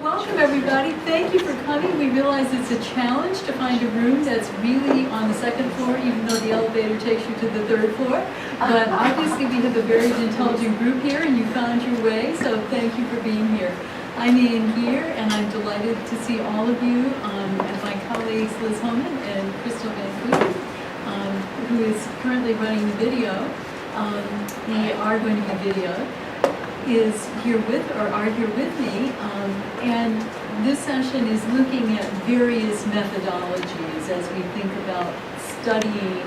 Welcome everybody. Thank you for coming. We realize it's a challenge to find a room that's really on the second floor, even though the elevator takes you to the third floor. But obviously we have a very intelligent group here and you found your way, so thank you for being here. I'm Ann here and I'm delighted to see all of you and my colleagues Liz Homan and Crystal Van Cleef, who is currently running the video. We are going to be videoed. Are here with me, and this session is looking at various methodologies as we think about studying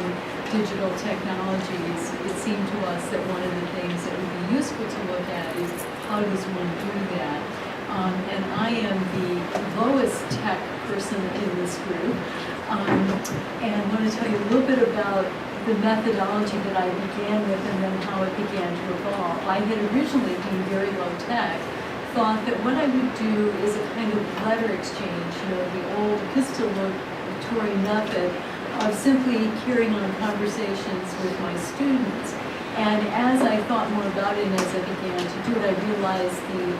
digital technologies. It seemed to us that one of the things that would be useful to look at is how does one do that? And I am the lowest tech person in this group, and I want to tell you a little bit about the methodology that I began with and then how it began to evolve. I had originally been very low tech, thought that what I would do is a kind of letter exchange, the old epistolatory method of simply carrying on conversations with my students. And as I thought more about it and as I began to do it, I realized the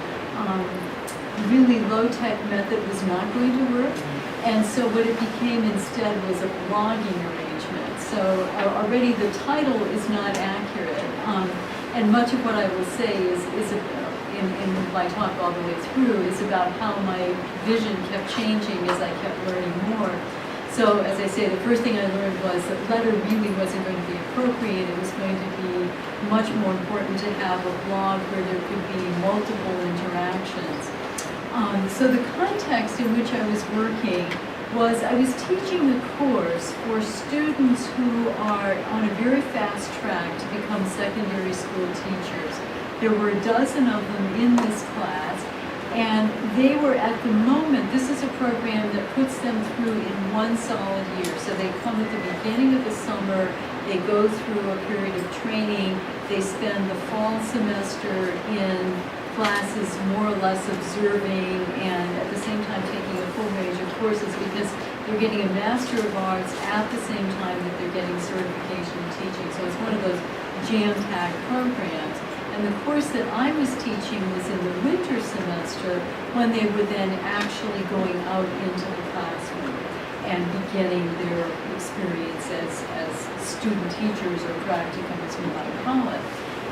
really low-tech method was not going to work. And so what it became instead was a blogging arrangement. So already the title is not accurate, and much of what I will say is in my talk all the way through is about how my vision kept changing as I kept learning more. So as I say, the first thing I learned was that letter really wasn't going to be appropriate. It was going to be much more important to have a blog where there could be multiple interactions. So the context in which I was working was I was teaching a course for students who are on a very fast track to become secondary school teachers. There were a dozen of them in this class, and they were at the moment, this is a program that puts them through in one solid year. So they come at the beginning of the summer, they go through a period of training, they spend the fall semester in classes more or less observing and at the same time taking a full range of courses because they're getting a Master of Arts at the same time that they're getting certification in teaching. So it's one of those jam-packed programs. And the course that I was teaching was in the winter semester when they were then actually going out into the classroom and beginning their experience as student teachers or practicums, we might call it.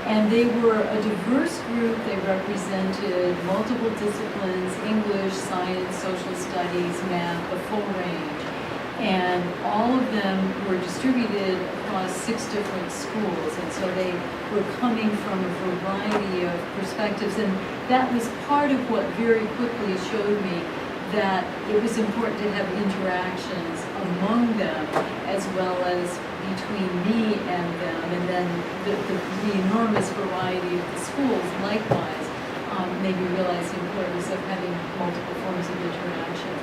And they were a diverse group. They represented multiple disciplines: English, science, social studies, math, a full range. And all of them were distributed across 6 different schools. And so they were coming from a variety of perspectives. And that was part of what very quickly showed me that it was important to have interactions among them as well as between me and them, and then the enormous variety of the schools likewise made me realize the importance of having multiple forms of interaction.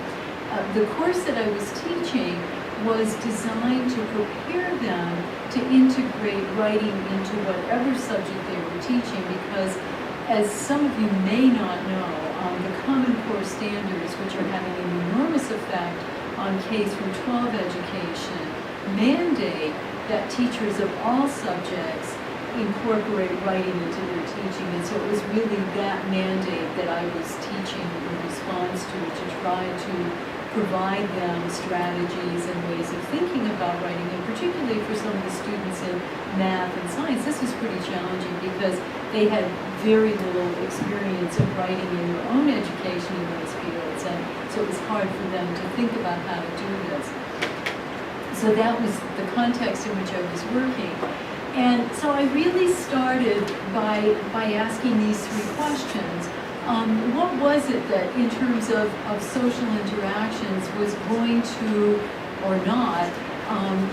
The course that I was teaching was designed to prepare them to integrate writing into whatever subject they were teaching because, as some of you may not know, the Common Core standards, which are having an enormous effect on K through 12 education, mandate that teachers of all subjects incorporate writing into their teaching. And so it was really that mandate that I was teaching in response to try to provide them strategies and ways of thinking about writing, and particularly for some of the students in math and science, this was pretty challenging because they had very little experience of writing in their own education in those fields, and so it was hard for them to think about how to do this. So that was the context in which I was working. And so I really started by asking these 3 questions. What was it that, in terms of social interactions, was going to, or not,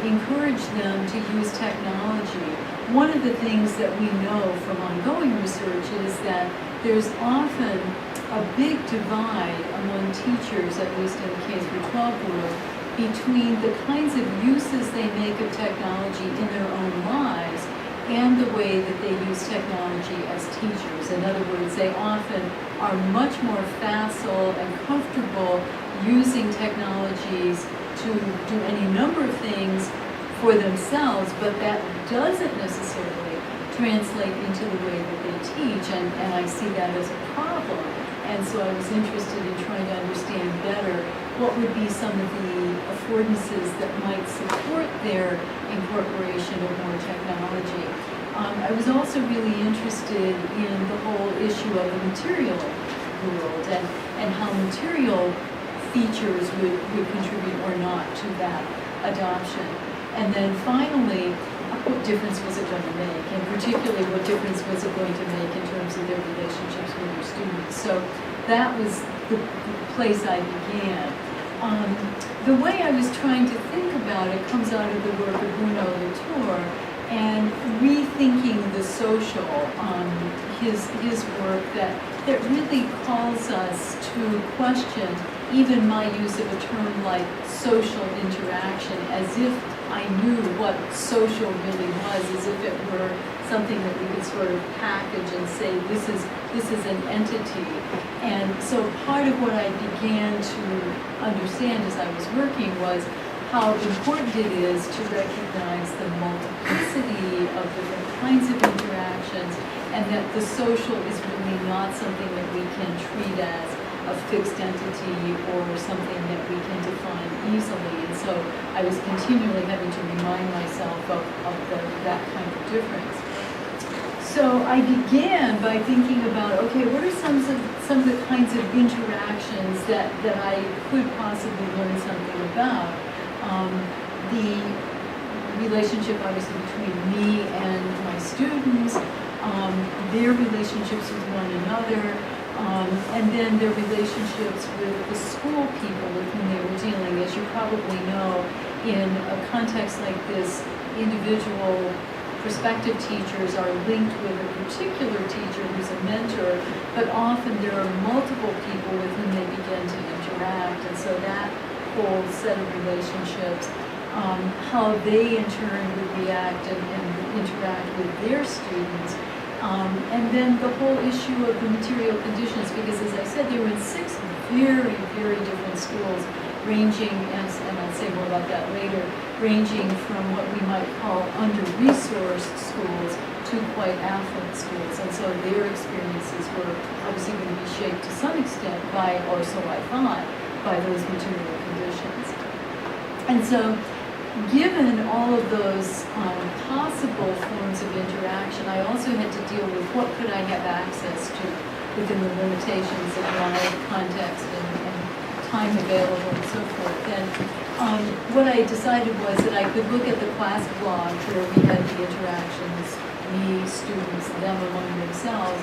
encourage them to use technology? One of the things that we know from ongoing research is that there's often a big divide among teachers, at least in the K-12 world, between the kinds of uses they make of technology in their own lives and the way that they use technology as teachers. In other words, they often are much more facile and comfortable using technologies to do any number of things for themselves, but that doesn't necessarily translate into the way that they teach, and I see that as a problem And so I was interested in trying to understand better what would be some of the affordances that might support their incorporation of more technology. I was also really interested in the whole issue of the material world and how material features would contribute or not to that adoption. And then finally, what difference was it going to make? And particularly, what difference was it going to make in terms of their relationships with their students? So that was the place I began. The way I was trying to think about it comes out of the work of Bruno Latour and rethinking the social, his work that really calls us to question even my use of a term like social interaction, as if I knew what social really was, as if it were something that we could sort of package and say this is an entity. And so part of what I began to understand as I was working was how important it is to recognize the multiplicity of different kinds of interactions, and that the social is really not something that we can treat as a fixed entity or something that we can define easily. And so I was continually having to remind myself of that kind of difference. So I began by thinking about, okay, what are some of the kinds of interactions that I could possibly learn something about? The relationship, obviously, between me and my students, their relationships with one another, and then their relationships with the school people with whom they were dealing. As you probably know, in a context like this, individual prospective teachers are linked with a particular teacher who's a mentor, but often there are multiple people with whom they begin to interact, and so that whole set of relationships, how they in turn would react and interact with their students. And then the whole issue of the material conditions, because as I said, they were in 6 very, very different schools, ranging, and I'll say more about that later, ranging from what we might call under-resourced schools to quite affluent schools. And so their experiences were obviously going to be shaped to some extent by, or so I thought, by those material conditions. And so given all of those possible forms of interaction, I also had to deal with what could I have access to within the limitations of my context and time available and so forth. And what I decided was that I could look at the class blog where we had the interactions, me, students, them among themselves,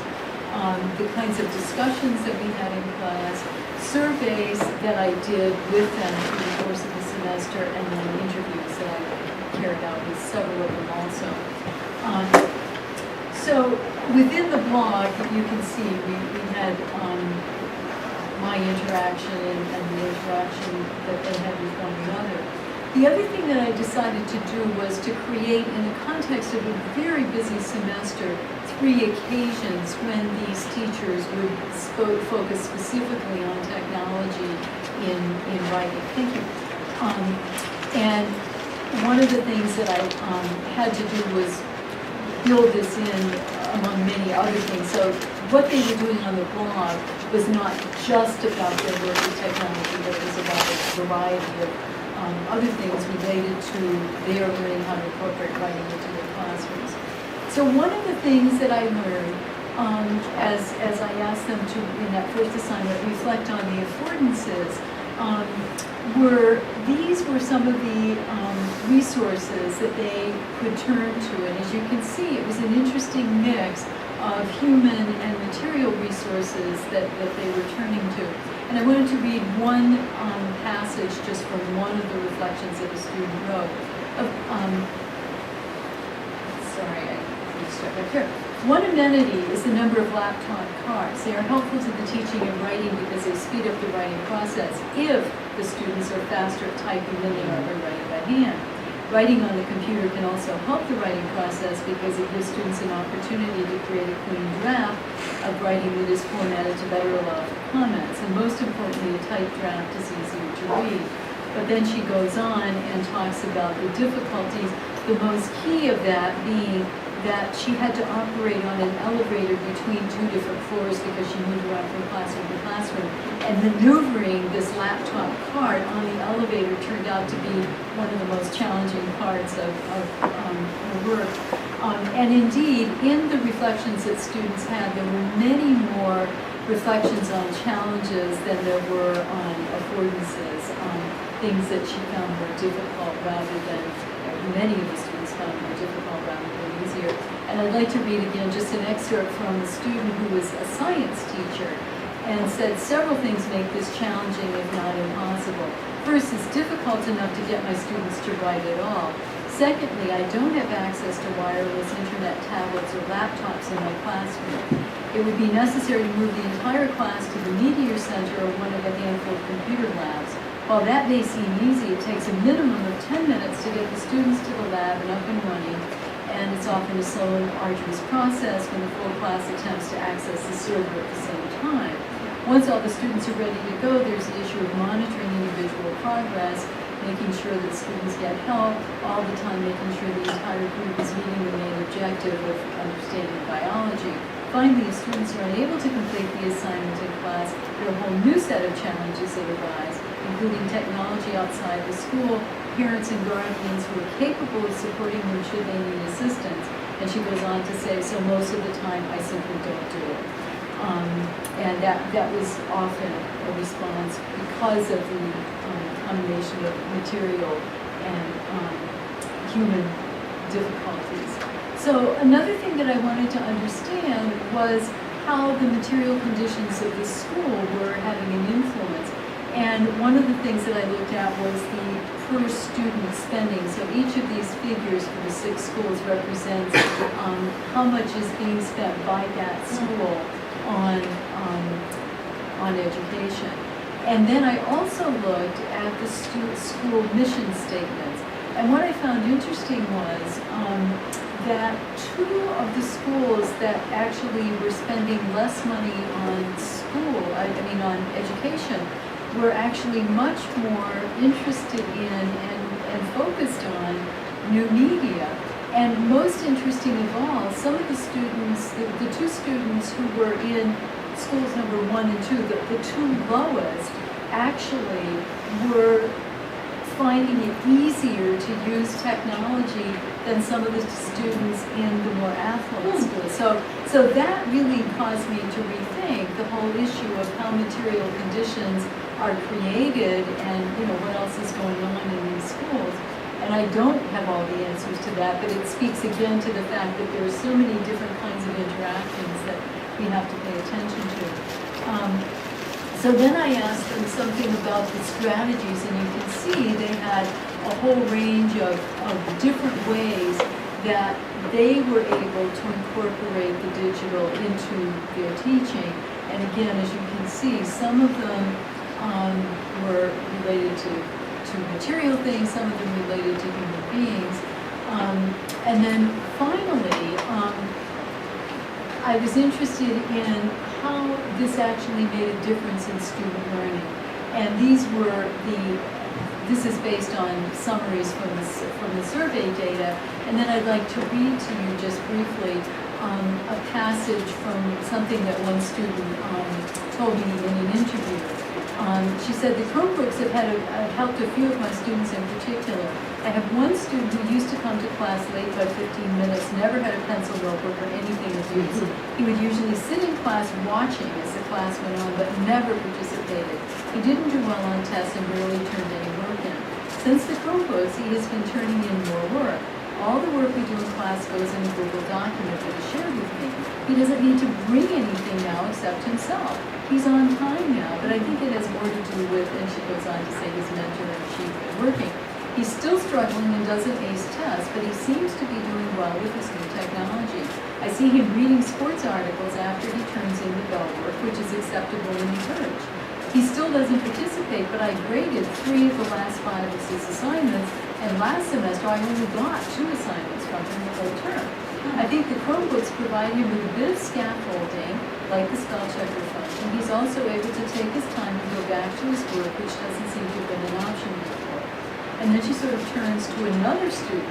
the kinds of discussions that we had in class, surveys that I did with them through the course of the semester, and then interviews that I carried out with several of them also. So within the blog, you can see we had my interaction and the interaction that they had with one another. The other thing that I decided to do was to create, in the context of a very busy semester, 3 occasions when these teachers would focus specifically on technology in writing. Thank you. And one of the things that I had to do was build this in among many other things. So what they were doing on the blog was not just about their work with technology, but it was about a variety of other things related to their learning how to incorporate writing into their classrooms. So one of the things that I learned as I asked them to, in that first assignment, reflect on the affordances, these were some of the resources that they could turn to. And as you can see, it was an interesting mix of human and material resources that they were turning to. And I wanted to read one passage just from one of the reflections that a student wrote. Sorry, I need to start back here. One amenity is the number of laptop cards. They are helpful to the teaching and writing because they speed up the writing process if the students are faster at typing than they are by writing by hand. Writing on the computer can also help the writing process because it gives students an opportunity to create a clean draft of writing that is formatted to better allow for comments. And most importantly, a typed draft is easier to read. But then she goes on and talks about the difficulties, the most key of that being that she had to operate on an elevator between two different floors because she moved around from classroom to classroom. And maneuvering this laptop cart on the elevator turned out to be one of the most challenging parts of her work. And indeed, in the reflections that students had, there were many more reflections on challenges than there were on affordances, things that she found more difficult rather than, many of the students found more difficult rather than easier. And I'd like to read again just an excerpt from a student who was a science teacher and said several things make this challenging if not impossible. First, it's difficult enough to get my students to write at all. Secondly, I don't have access to wireless internet tablets or laptops in my classroom. It would be necessary to move the entire class to the Meteor Center or one of a handful of computer labs. While that may seem easy, it takes a minimum of 10 minutes to get the students to the lab and up and running, and it's often a slow and arduous process when the full class attempts to access the server at the same time. Once all the students are ready to go, there's the issue of monitoring individual progress, making sure that students get help, all the time making sure the entire group is meeting the main objective of understanding biology. Finally, if students are unable to complete the assignment in class, there are a whole new set of challenges that arise, including technology outside the school, parents and guardians who are capable of supporting them should they need assistance. And she goes on to say, so most of the time I simply don't do it. And that was often a response because of the combination of material and human difficulties. So another thing that I wanted to understand was how the material conditions of the school were having an influence. And one of the things that I looked at was the per student spending. So each of these figures for the 6 schools represents how much is being spent by that school on education. And then I also looked at the school mission statements. And what I found interesting was that 2 of the schools that actually were spending less money on on education, were actually much more interested in and focused on new media. And most interesting of all, some of the students, the 2 students who were in schools number 1 and 2, the 2 lowest, actually were finding it easier to use technology than some of the students in the more affluent schools. So that really caused me to rethink the whole issue of how material conditions are created and what else is going on in these schools. And I don't have all the answers to that, but it speaks again to the fact that there are so many different kinds of interactions that we have to pay attention to. So then I asked them something about the strategies, and you can see they had a whole range of different ways that they were able to incorporate the digital into their teaching. And again, as you can see, some of them were related to material things, some of them related to human beings. And then finally, I was interested in how this actually made a difference in student learning. And this is based on summaries from the survey data. And then I'd like to read to you just briefly a passage from something that one student told me in an interview. She said, the Chromebooks have helped a few of my students in particular. I have one student who used to come to class late by 15 minutes, never had a pencil, notebook, or anything of use. He would usually sit in class watching as the class went on, but never participated. He didn't do well on tests and barely turned any work in. Since the Chromebooks, he has been turning in more work. All the work we do in class goes in a Google document that is shared with me. He doesn't need to bring anything now except himself. He's on time now, but I think it has more to do with, and she goes on to say, his mentor and she are working. He's still struggling and doesn't ace tests, but he seems to be doing well with this new technology. I see him reading sports articles after he turns in the bell work, which is acceptable and encouraged. He still doesn't participate, but I graded 3 of the last 5 of his assignments, and last semester I only got 2 assignments from him the whole term. I think the Chromebooks provide him with a bit of scaffolding, like the spell checker function. He's also able to take his time and go back to his work, which doesn't seem to have been an option before. And then she sort of turns to another student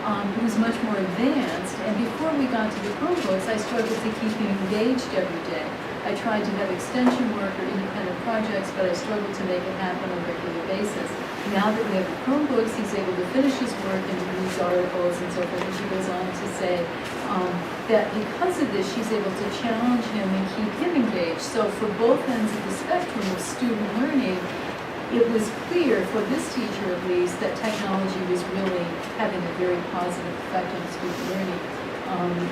it was much more advanced. And before we got to the Chromebooks, I struggled to keep him engaged every day. I tried to have extension work or independent projects, but I struggled to make it happen on a regular basis. Now that we have the Chromebooks, he's able to finish his work and read articles and so forth. And she goes on to say that because of this, she's able to challenge him and keep him engaged. So for both ends of the spectrum of student learning, it was clear for this teacher at least that technology was really having a very positive effect on student learning.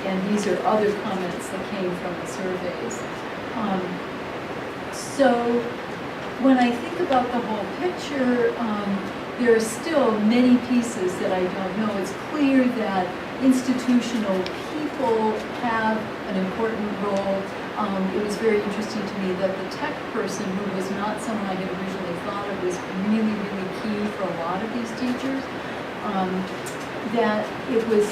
And these are other comments that came from the surveys. So when I think about the whole picture, there are still many pieces that I don't know. It's clear that institutional people have an important role. It was very interesting to me that the tech person, who was not someone I had originally thought of, was really, really key for a lot of these teachers. That it was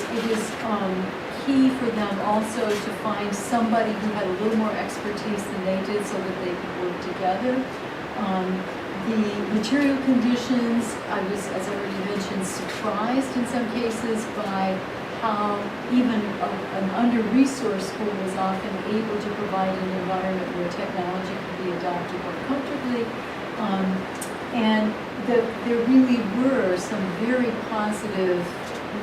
key for them also to find somebody who had a little more expertise than they did so that they could work together. The material conditions, I was, as I already mentioned, surprised in some cases by how even an under-resourced school was often able to provide an environment where technology could be adopted more comfortably. And that there really were some very positive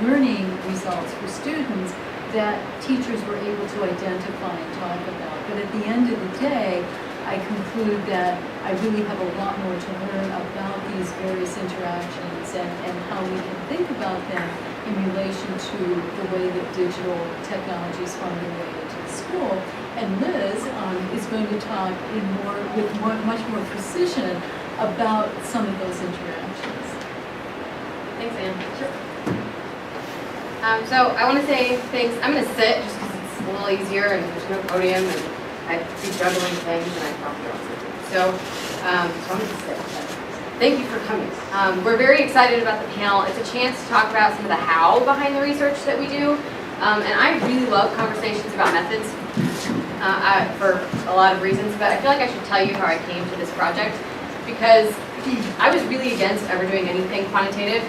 learning results for students that teachers were able to identify and talk about. But at the end of the day, I conclude that I really have a lot more to learn about these various interactions and how we can think about them in relation to the way that digital technologies find their way into the school. And Liz is going to talk with much more precision about some of those interactions. Thanks, Anne. Sure. So I want to say thanks. I'm going to sit just because it's a little easier and there's no podium and I'd be juggling things and I'd probably also do. So I'm going to sit. Thank you for coming. We're very excited about the panel. It's a chance to talk about some of the how behind the research that we do. And I really love conversations about methods for a lot of reasons, but I feel like I should tell you how I came to this project because I was really against ever doing anything quantitative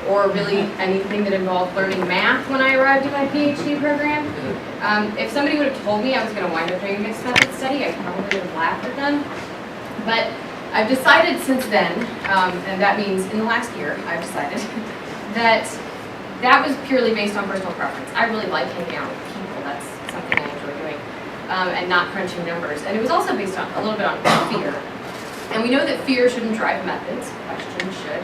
or really anything that involved learning math when I arrived at my PhD program. If somebody would have told me I was going to wind up doing a mixed method study, I probably would have laughed at them. But I've decided since then, and that means in the last year, I've decided that was purely based on personal preference. I really like hanging out with people. That's something I enjoy doing, and not crunching numbers. And it was also based on a little bit on fear. And we know that fear shouldn't drive methods. Questions should.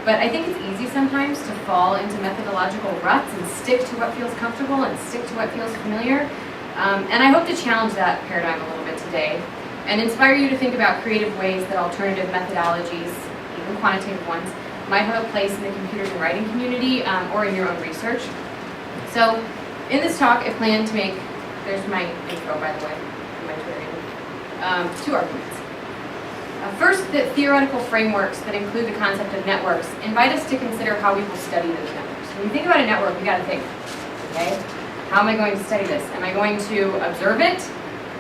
But I think it's easy sometimes to fall into methodological ruts and stick to what feels comfortable and stick to what feels familiar. And I hope to challenge that paradigm a little bit today and inspire you to think about creative ways that alternative methodologies, even quantitative ones, might have a place in the computers and writing community or in your own research. So in this talk, I plan to make, there's my intro by the way, my Twitter, 2 arguments. First, that theoretical frameworks that include the concept of networks invite us to consider how we will study those networks. When you think about a network, we got to think, okay, how am I going to study this? Am I going to observe it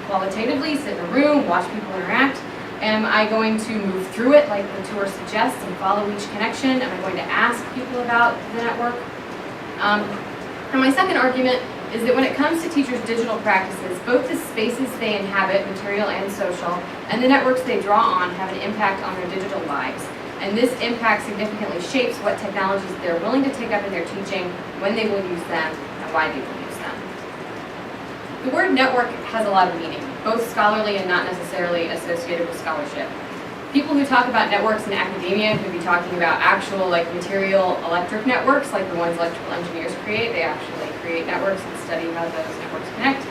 qualitatively, sit in a room, watch people interact? Am I going to move through it like the tour suggests and follow each connection? Am I going to ask people about the network? And my second argument is that when it comes to teachers' digital practices, both the spaces they inhabit, material and social, and the networks they draw on have an impact on their digital lives. And this impact significantly shapes what technologies they're willing to take up in their teaching, when they will use them, and why they will use them. The word network has a lot of meaning, both scholarly and not necessarily associated with scholarship. People who talk about networks in academia could be talking about actual material electric networks, like the ones electrical engineers create. They actually create networks and study how those networks connect.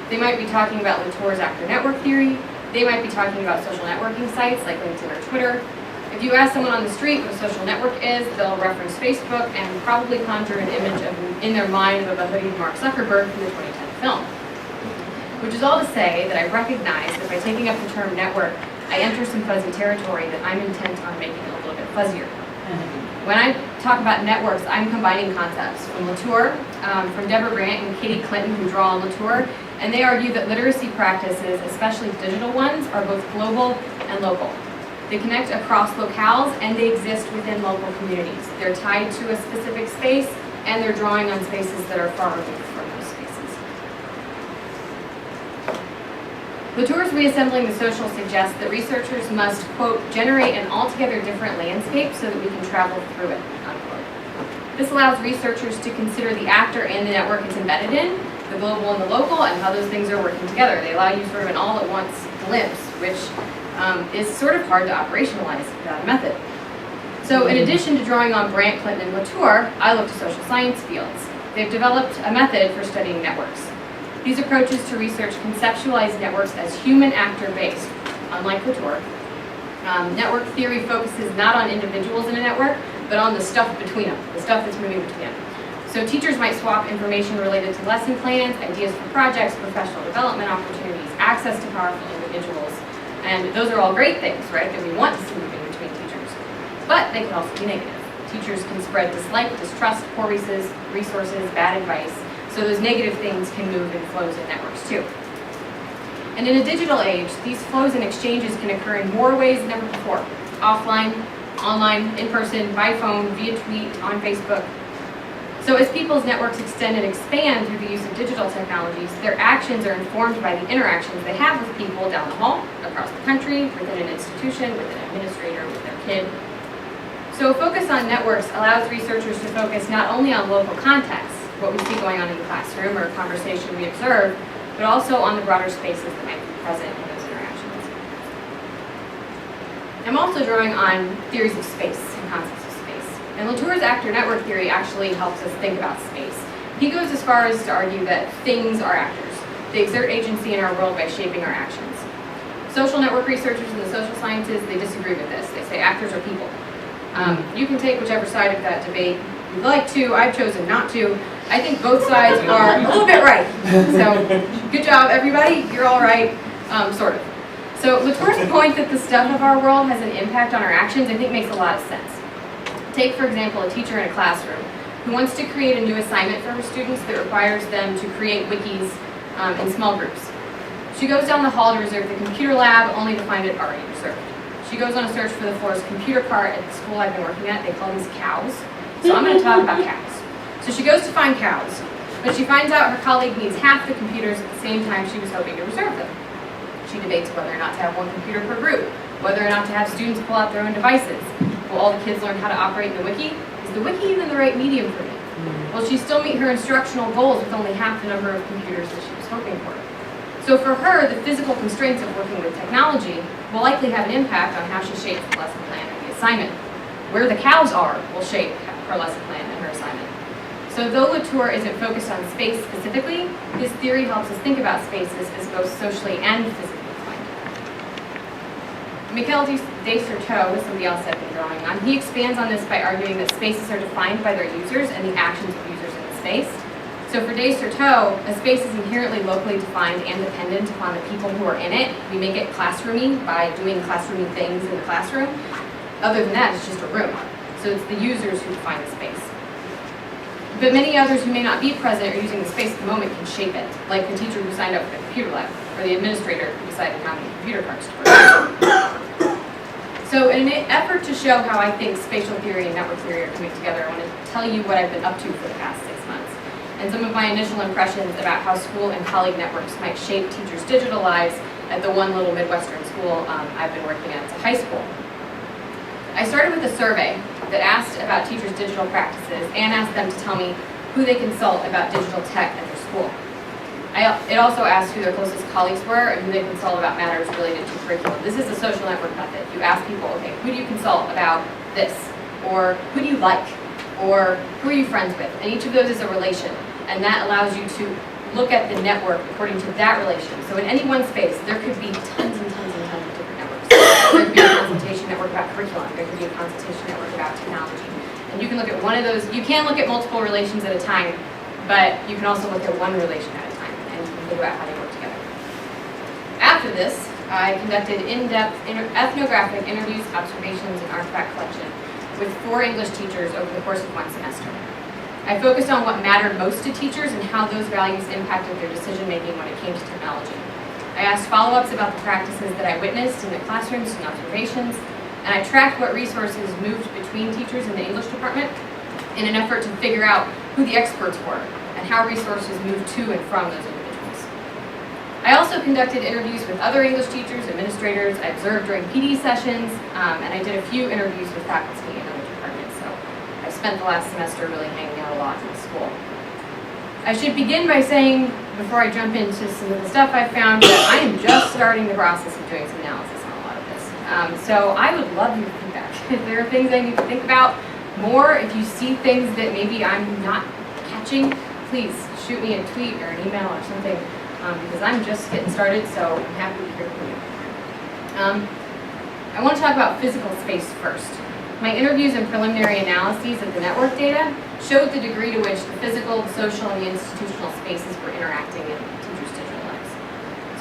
They might be talking about Latour's actor network theory. They might be talking about social networking sites like LinkedIn or Twitter. If you ask someone on the street what a social network is, they'll reference Facebook and probably conjure an image in their mind of a hoodied Mark Zuckerberg from the 2010 film. Which is all to say that I recognize that by taking up the term network, I enter some fuzzy territory that I'm intent on making a little bit fuzzier. When I talk about networks, I'm combining concepts from Latour, from Deborah Grant and Katie Clinton, who draw on Latour, and they argue that literacy practices, especially digital ones, are both global and local. They connect across locales and they exist within local communities. They're tied to a specific space and they're drawing on spaces that are far removed from those spaces. Latour's reassembling the social suggests that researchers must, quote, generate an altogether different landscape so that we can travel through it, unquote. This allows researchers to consider the actor and the network it's embedded in, the global and the local, and how those things are working together. They allow you sort of an all-at-once glimpse, which is sort of hard to operationalize without a method. So in addition to drawing on Brandt, Clinton, and Latour, I looked to social science fields. They've developed a method for studying networks. These approaches to research conceptualize networks as human actor-based, unlike Latour. Network theory focuses not on individuals in a network, but on the stuff between them, the stuff that's moving between them. So teachers might swap information related to lesson plans, ideas for projects, professional development opportunities, access to powerful individuals. And those are all great things, right, that we want to see moving between teachers. But they can also be negative. Teachers can spread dislike, distrust, poor resources, bad advice. So those negative things can move in flows in networks too. And in a digital age, these flows and exchanges can occur in more ways than ever before. Offline, online, in person, by phone, via tweet, on Facebook. So as people's networks extend and expand through the use of digital technologies, their actions are informed by the interactions they have with people down the hall, across the country, within an institution, with an administrator, with their kid. So a focus on networks allows researchers to focus not only on local contexts, what we see going on in the classroom or a conversation we observe, but also on the broader spaces that might be present in those interactions. I'm also drawing on theories of space and concepts of space. And Latour's actor network theory actually helps us think about space. He goes as far as to argue that things are actors. They exert agency in our world by shaping our actions. Social network researchers in the social sciences, they disagree with this. They say actors are people. You can take whichever side of that debate you'd like to. I've chosen not to. I think both sides are a little bit right. So good job, everybody. You're all right, sort of. So Latour's point that the stuff of our world has an impact on our actions, I think makes a lot of sense. Take, for example, a teacher in a classroom who wants to create a new assignment for her students that requires them to create wikis in small groups. She goes down the hall to reserve the computer lab, only to find it already reserved. She goes on a search for the floor's computer cart at the school I've been working at. They call these cows. So I'm going to talk about cows. So she goes to find cows, but she finds out her colleague needs half the computers at the same time she was hoping to reserve them. She debates whether or not to have one computer per group, whether or not to have students pull out their own devices. Will all the kids learn how to operate in the wiki? Is the wiki even the right medium for me? Will she still meet her instructional goals with only half the number of computers that she was hoping for? So for her, the physical constraints of working with technology will likely have an impact on how she shapes the lesson plan or the assignment. Where the cows are will shape her lesson plan and her assignment. So though Latour isn't focused on space specifically, his theory helps us think about spaces as both socially and physically defined. Michel Descerteaux is somebody else I've been drawing on. He expands on this by arguing that spaces are defined by their users and the actions of users in the space. So for Descerteaux, a space is inherently locally defined and dependent upon the people who are in it. We make it classroomy by doing classroomy things in the classroom. Other than that, it's just a room. So it's the users who define the space. But many others who may not be present or using the space at the moment can shape it, like the teacher who signed up for the computer lab, or the administrator who decided how many computer cards to put. So in an effort to show how I think spatial theory and network theory are coming together, I want to tell you what I've been up to for the past 6 months, and some of my initial impressions about how school and colleague networks might shape teachers' digital lives at the one little Midwestern school I've been working at. It's a high school. I started with a survey that asked about teachers' digital practices and asked them to tell me who they consult about digital tech at their school. It also asked who their closest colleagues were and who they consult about matters related to curriculum. This is a social network method. You ask people, okay, who do you consult about this? Or who do you like? Or who are you friends with? And each of those is a relation. And that allows you to look at the network according to that relation. So in any one space, there could be tons and tons and tons of different networks. There could be a consultation network about curriculum. There could be a consultation network about technology. And you can look at one of those. You can look at multiple relations at a time, but you can also look at one relation at a time, and you can figure out how they work together. After this, I conducted in-depth ethnographic interviews, observations, and artifact collection with 4 English teachers over the course of 1 semester. I focused on what mattered most to teachers and how those values impacted their decision-making when it came to technology. I asked follow-ups about the practices that I witnessed in the classrooms and observations, and I tracked what resources moved between teachers in the English department in an effort to figure out who the experts were, and how resources moved to and from those individuals. I also conducted interviews with other English teachers, administrators. I observed during PD sessions, and I did a few interviews with faculty in other departments. So I spent the last semester really hanging out a lot in the school. I should begin by saying, before I jump into some of the stuff I found, that I am just starting the process of doing some analysis on a lot of this. So I would love your feedback. If there are things I need to think about more, if you see things that maybe I'm not catching, please shoot me a tweet or an email or something, because I'm just getting started, so I'm happy to hear from you. I want to talk about physical space first. My interviews and preliminary analyses of the network data showed the degree to which the physical, the social, and the institutional spaces were interacting in teachers' digital lives.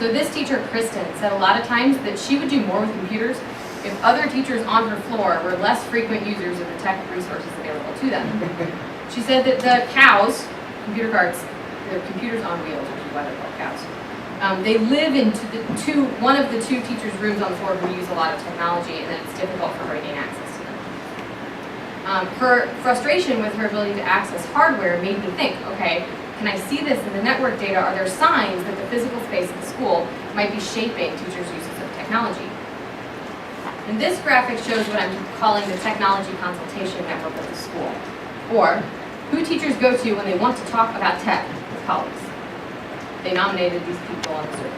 So this teacher, Kristen, said a lot of times that she would do more with computers if other teachers on her floor were less frequent users of the tech resources available to them. She said that the cows, computer carts, they're computers on wheels, which is why they're called cows. They live in one of the two teachers' rooms on the floor who use a lot of technology, and that it's difficult for her to gain access to them. Her frustration with her ability to access hardware made me think, okay, can I see this in the network data? Are there signs that the physical space of the school might be shaping teachers' uses of technology? And this graphic shows what I'm calling the technology consultation network of the school, or who teachers go to when they want to talk about tech with colleagues. They nominated these people on the survey.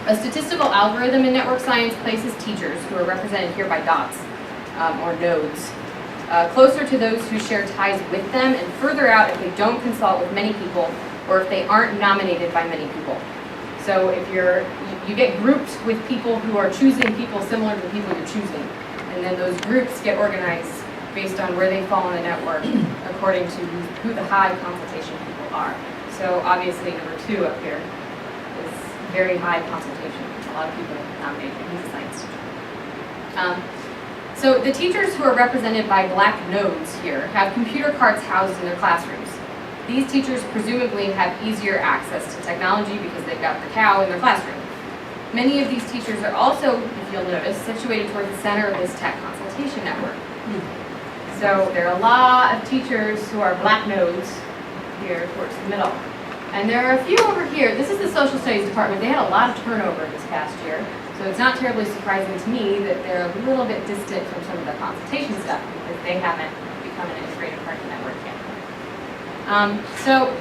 A statistical algorithm in network science places teachers, who are represented here by dots or nodes, closer to those who share ties with them, and further out if they don't consult with many people or if they aren't nominated by many people. So if you get grouped with people who are choosing people similar to the people you're choosing, and then those groups get organized based on where they fall in the network according to who the high consultation people are. So obviously number 2 up here is very high consultation. A lot of people nominated. He's a science teacher. So the teachers who are represented by black nodes here have computer carts housed in their classrooms. These teachers presumably have easier access to technology because they've got the cow in their classroom. Many of these teachers are also, if you'll notice, situated toward the center of this tech consultation network. So there are a lot of teachers who are black nodes here towards the middle. And there are a few over here. This is the social studies department. They had a lot of turnover this past year. So it's not terribly surprising to me that they're a little bit distant from some of the consultation stuff because they haven't become an integrated part of the network yet. So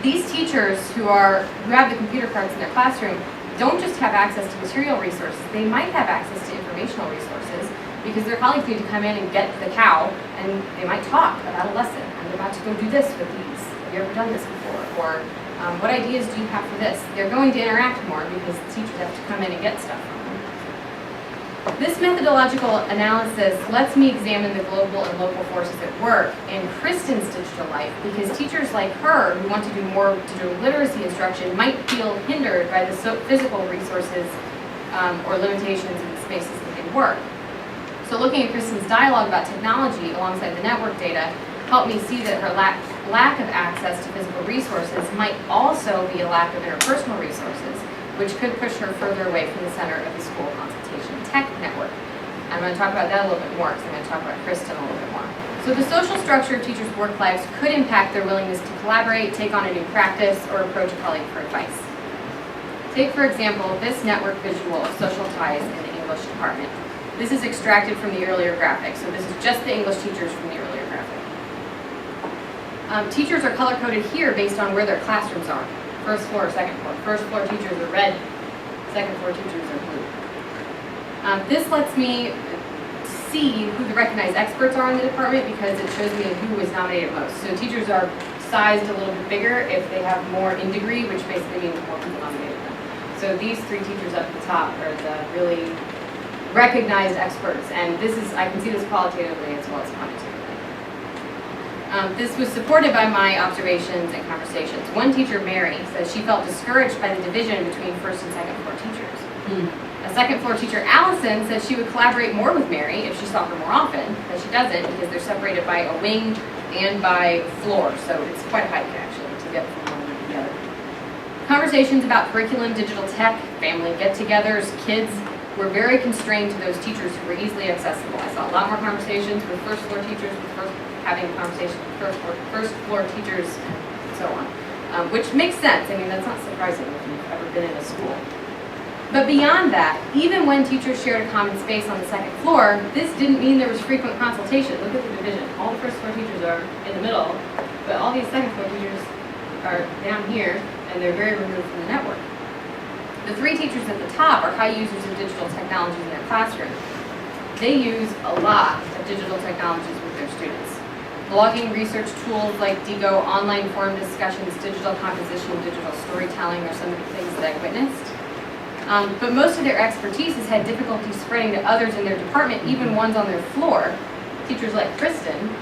these teachers who have the computer carts in their classroom don't just have access to material resources. They might have access to informational resources because their colleagues need to come in and get the cow, and they might talk about a lesson. I'm about to go do this with these. Have you ever done this before? Or what ideas do you have for this? They're going to interact more because the teachers have to come in and get stuff from them. This methodological analysis lets me examine the global and local forces at work in Kristen's digital life because teachers like her who want to do more digital literacy instruction might feel hindered by the physical resources or limitations in the spaces that they work. So looking at Kristen's dialogue about technology alongside the network data helped me see that her lack of access to physical resources might also be a lack of interpersonal resources, which could push her further away from the center of the school consultation tech network. I'm going to talk about that a little bit more because I'm going to talk about Kristen a little bit more. So the social structure of teachers' work lives could impact their willingness to collaborate, take on a new practice, or approach a colleague for advice. Take, for example, this network visual of social ties in the English department. This is extracted from the earlier graphic, so this is just the English teachers from the earlier graphic. Teachers are color-coded here based on where their classrooms are. First floor, second floor. First floor teachers are red, second floor teachers are blue. This lets me see who the recognized experts are in the department because it shows me who was nominated most. So teachers are sized a little bit bigger if they have more in degree, which basically means more people nominated them. So these 3 teachers up at the top are the really recognized experts, and this is, I can see this qualitatively as well as quantitatively. This was supported by my observations and conversations. One teacher, Mary, says she felt discouraged by the division between first and second floor teachers. A second floor teacher, Allison, said she would collaborate more with Mary if she saw her more often, but she doesn't because they're separated by a wing and by floor, so it's quite a hike actually to get from one to the other. Conversations about curriculum, digital tech, family get-togethers, kids were very constrained to those teachers who were easily accessible. I saw a lot more conversations with first floor teachers, having conversations with first floor teachers, and so on. Which makes sense. I mean, that's not surprising if you've ever been in a school. But beyond that, even when teachers shared a common space on the second floor, this didn't mean there was frequent consultation. Look at the division. All the first floor teachers are in the middle, but all these second floor teachers are down here, and they're very removed from the network. The three teachers at the top are high users of digital technologies in their classroom. They use a lot of digital technologies with their students. Blogging, research tools like Digo, online forum discussions, digital composition, digital storytelling are some of the things that I witnessed. But most of their expertise has had difficulty spreading to others in their department, even ones on their floor, teachers like Kristen,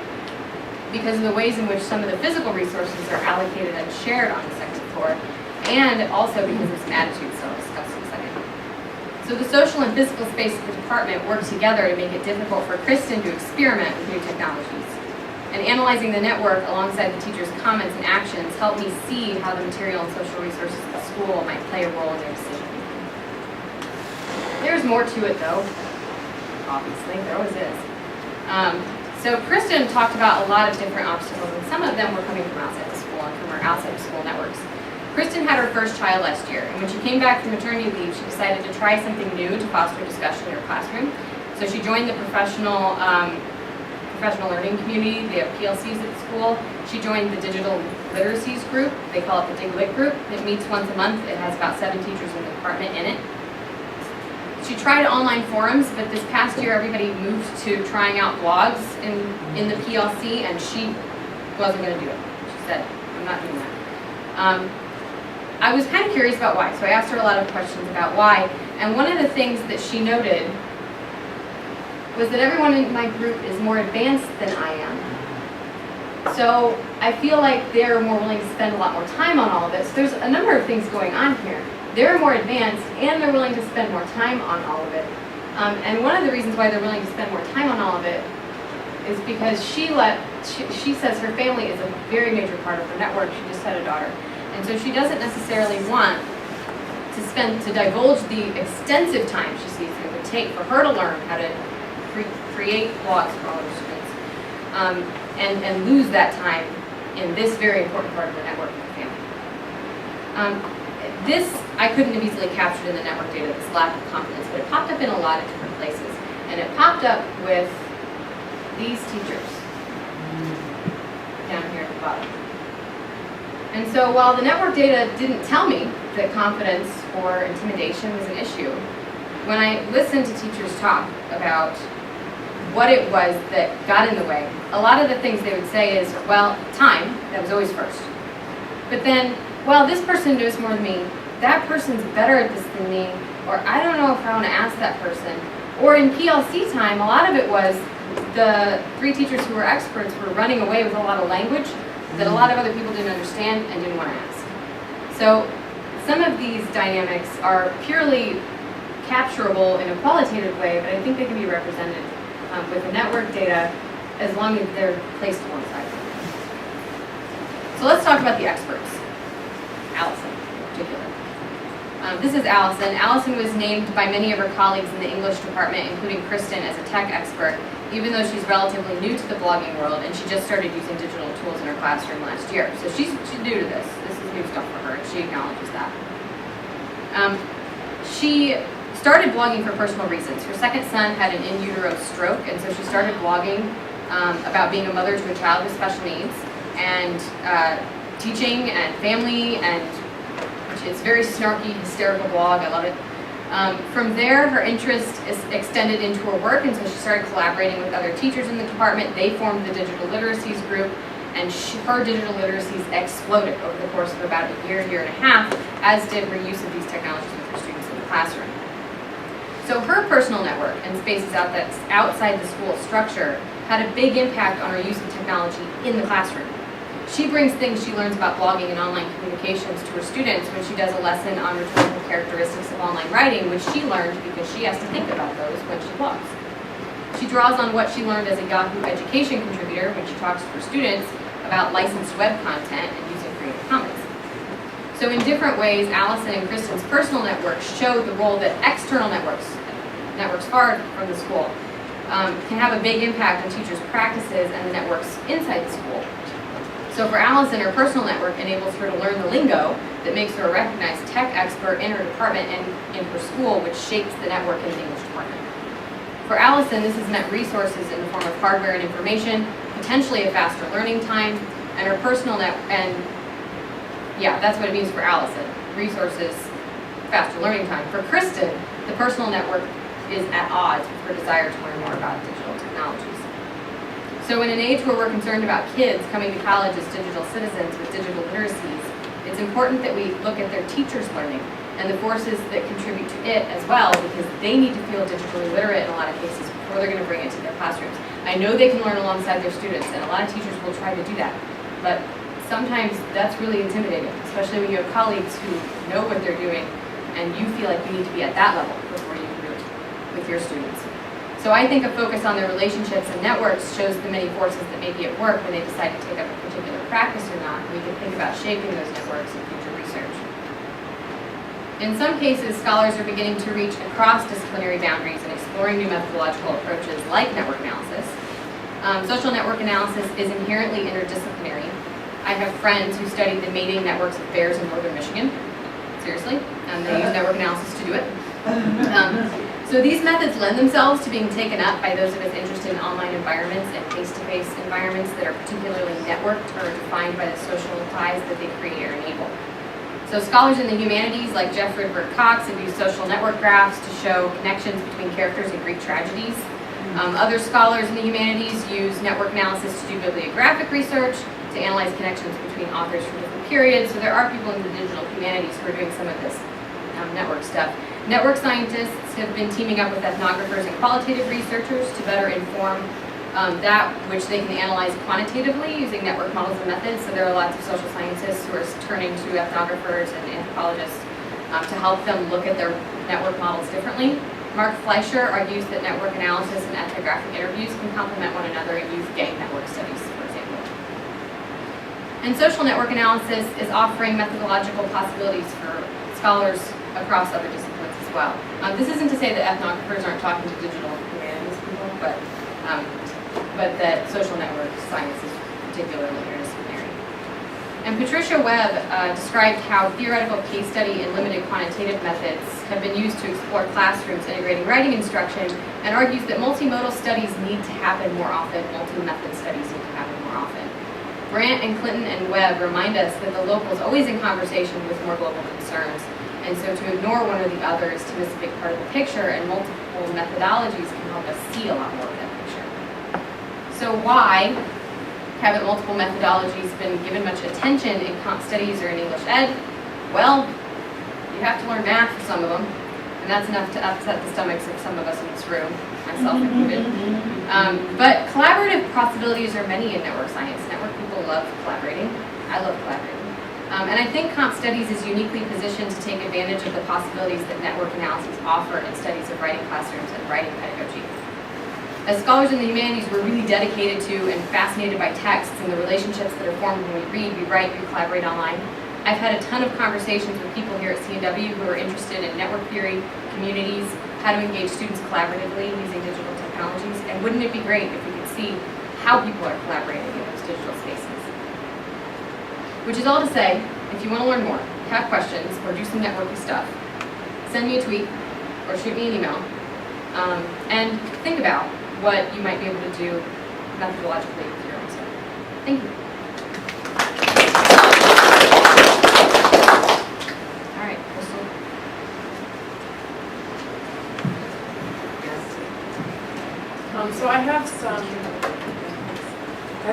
because of the ways in which some of the physical resources are allocated and shared on the second floor, and also because of some attitudes that I'll discuss in a second. So the social and physical space of the department work together to make it difficult for Kristen to experiment with new technologies. And analyzing the network alongside the teacher's comments and actions helped me see how the material and social resources of the school might play a role in their decision. There's more to it though, obviously, there always is. So Kristen talked about a lot of different obstacles, and some of them were coming from outside the school and from our outside of school networks. Kristen had her first child last year, and when she came back from maternity leave, she decided to try something new to foster discussion in her classroom. So she joined the professional learning community. They have PLCs at the school. She joined the digital literacies group. They call it the DigLit group. It meets once a month. It has about 7 teachers in the department in it. She tried online forums, but this past year everybody moved to trying out blogs in the PLC, and she wasn't going to do it. She said, I'm not doing that. I was kind of curious about why, so I asked her a lot of questions about why, and one of the things that she noted was that everyone in my group is more advanced than I am. So I feel like they're more willing to spend a lot more time on all of this. There's a number of things going on here. They're more advanced, and they're willing to spend more time on all of it. And one of the reasons why they're willing to spend more time on all of it is because she says her family is a very major part of her network. She just had a daughter. And so she doesn't necessarily want to divulge the extensive time she sees it would take for her to learn how to create blogs for all her students, and lose that time in this very important part of the network of the family. This I couldn't have easily captured in the network data, this lack of confidence, but it popped up in a lot of different places. And it popped up with these teachers down here at the bottom. And so while the network data didn't tell me that confidence or intimidation was an issue, when I listened to teachers talk about what it was that got in the way, a lot of the things they would say is, well, time, that was always first. But then, well, this person knows more than me, that person's better at this than me, or I don't know if I want to ask that person. Or in PLC time, a lot of it was the 3 teachers who were experts were running away with a lot of language that a lot of other people didn't understand and didn't want to ask. So some of these dynamics are purely capturable in a qualitative way, but I think they can be represented with the network data as long as they're placed alongside them. So let's talk about the experts. Allison in particular. This is Allison. Allison was named by many of her colleagues in the English department, including Kristen, as a tech expert, even though she's relatively new to the blogging world, and she just started using digital tools in her classroom last year. So she's new to this. This is new stuff for her, and she acknowledges that. She started blogging for personal reasons. Her second son had an in utero stroke, and so she started blogging about being a mother to a child with special needs, and teaching and family, and it's a very snarky, hysterical blog. I love it. From there, her interest is extended into her work, and so she started collaborating with other teachers in the department. They formed the digital literacies group, and her digital literacies exploded over the course of about a year and a half, as did her use of these technologies with her students in the classroom. So her personal network and spaces outside the school structure had a big impact on her use of technology in the classroom. She brings things she learns about blogging and online communications to her students when she does a lesson on rhetorical characteristics of online writing, which she learned because she has to think about those when she blogs. She draws on what she learned as a Yahoo education contributor when she talks to her students about licensed web content and using Creative Commons. So in different ways, Allison and Kristen's personal networks show the role that external networks, networks far from the school, can have a big impact on teachers' practices and the networks inside the school. So for Allison, her personal network enables her to learn the lingo that makes her a recognized tech expert in her department and in her school, which shapes the network in the English department. For Allison, this has meant resources in the form of hardware and information, potentially a faster learning time, and her personal that's what it means for Allison. Resources, faster learning time. For Kristen, the personal network is at odds with her desire to learn more about digital technologies. So in an age where we're concerned about kids coming to college as digital citizens with digital literacies, it's important that we look at their teachers' learning and the forces that contribute to it as well, because they need to feel digitally literate in a lot of cases before they're going to bring it to their classrooms. I know they can learn alongside their students, and a lot of teachers will try to do that, but sometimes that's really intimidating, especially when you have colleagues who know what they're doing and you feel like you need to be at that level before you can do it with your students. So I think a focus on their relationships and networks shows the many forces that may be at work when they decide to take up a particular practice or not, and we can think about shaping those networks in future research. In some cases, scholars are beginning to reach across disciplinary boundaries and exploring new methodological approaches like network analysis. Social network analysis is inherently interdisciplinary. I have friends who studied the mating networks of bears in northern Michigan, seriously, and they use network analysis to do it. So these methods lend themselves to being taken up by those of us interested in online environments and face-to-face environments that are particularly networked or defined by the social ties that they create or enable. So scholars in the humanities like Jeff Rydberg Cox have used social network graphs to show connections between characters in Greek tragedies. Other scholars in the humanities use network analysis to do bibliographic research, to analyze connections between authors from different periods. So there are people in the digital humanities who are doing some of this network stuff. Network scientists have been teaming up with ethnographers and qualitative researchers to better inform that which they can analyze quantitatively using network models and methods. So there are lots of social scientists who are turning to ethnographers and anthropologists to help them look at their network models differently. Mark Fleischer argues that network analysis and ethnographic interviews can complement one another in youth gang network studies, for example. And social network analysis is offering methodological possibilities for scholars across other disciplines as well. This isn't to say that ethnographers aren't talking to digital humanities people, but that social network science is particularly interdisciplinary. And Patricia Webb described how theoretical case study and limited quantitative methods have been used to explore classrooms integrating writing instruction, and argues that multimodal studies need to happen more often, multi-method studies need to happen more often. Brandt and Clinton and Webb remind us that the local is always in conversation with more global concerns, and so to ignore one or the other is to miss a big part of the picture, and multiple methodologies can help us see a lot more of that picture. So why haven't multiple methodologies been given much attention in comp studies or in English ed? Well, you have to learn math for some of them, and that's enough to upset the stomachs of some of us in this room, myself included. But collaborative possibilities are many in network science. Network people love collaborating. I love collaborating. And I think comp studies is uniquely positioned to take advantage of the possibilities that network analyses offer in studies of writing classrooms and writing pedagogy. As scholars in the humanities, we're really dedicated to and fascinated by texts and the relationships that are formed when we read, we write, we collaborate online. I've had a ton of conversations with people here at C&W who are interested in network theory, communities, how to engage students collaboratively using digital technologies, and wouldn't it be great if we could see how people are collaborating in those digital spaces? Which is all to say, if you want to learn more, have questions, or do some networking stuff, send me a tweet or shoot me an email, and think about what you might be able to do methodologically with your own stuff. Thank you. All right, Crystal. So I have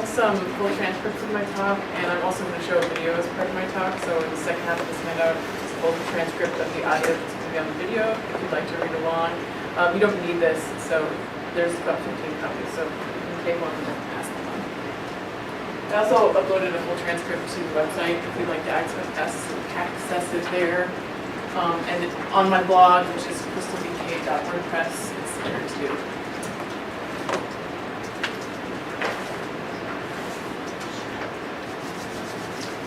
some full transcripts of my talk, and I'm also going to show a video as part of my talk. So in the second half of this handout, it's a full transcript of the audio that's going to be on the video if you'd like to read along. You don't need this, so there's about 15 copies, so you can take one and then pass them on. I also uploaded a full transcript to the website if you'd like to access it there. And it's on my blog, which is crystalbk.wordpress. It's there too.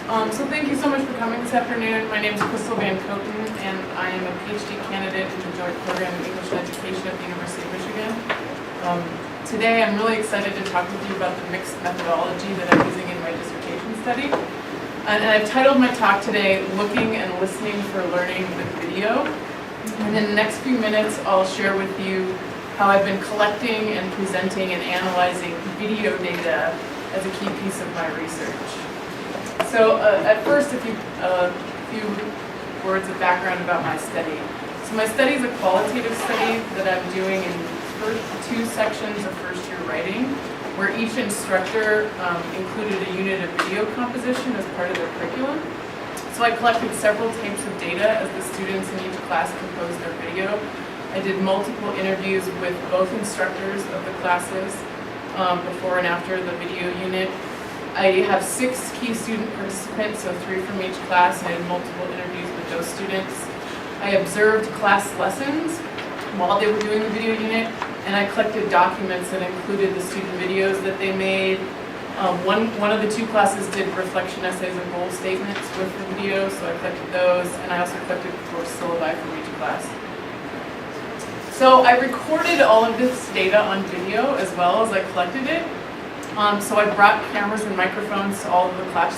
So thank you so much for coming this afternoon. My name is Crystal Van Coten, and I am a PhD candidate in the Joint Program in English and Education at the University of Michigan. Today I'm really excited to talk with you about the mixed methodology that I'm using in my dissertation study. And I've titled my talk today, Looking and Listening for Learning with Video. And in the next few minutes, I'll share with you how I've been collecting and presenting and analyzing video data as a key piece of my research. So at first, a few words of background about my study. So my study is a qualitative study that I'm doing in two sections of first-year writing, where each instructor included a unit of video composition as part of their curriculum. So I collected several types of data as the students in each class composed their video. I did multiple interviews with both instructors of the classes before and after the video unit. I have 6 key student participants, so 3 from each class, and I had multiple interviews with those students. I observed class lessons while they were doing the video unit, and I collected documents that included the student videos that they made. One of the 2 classes did reflection essays and goal statements with the video, so I collected those, and I also collected course syllabi from each class. So I recorded all of this data on video as well as I collected it. So I brought cameras and microphones to all of the class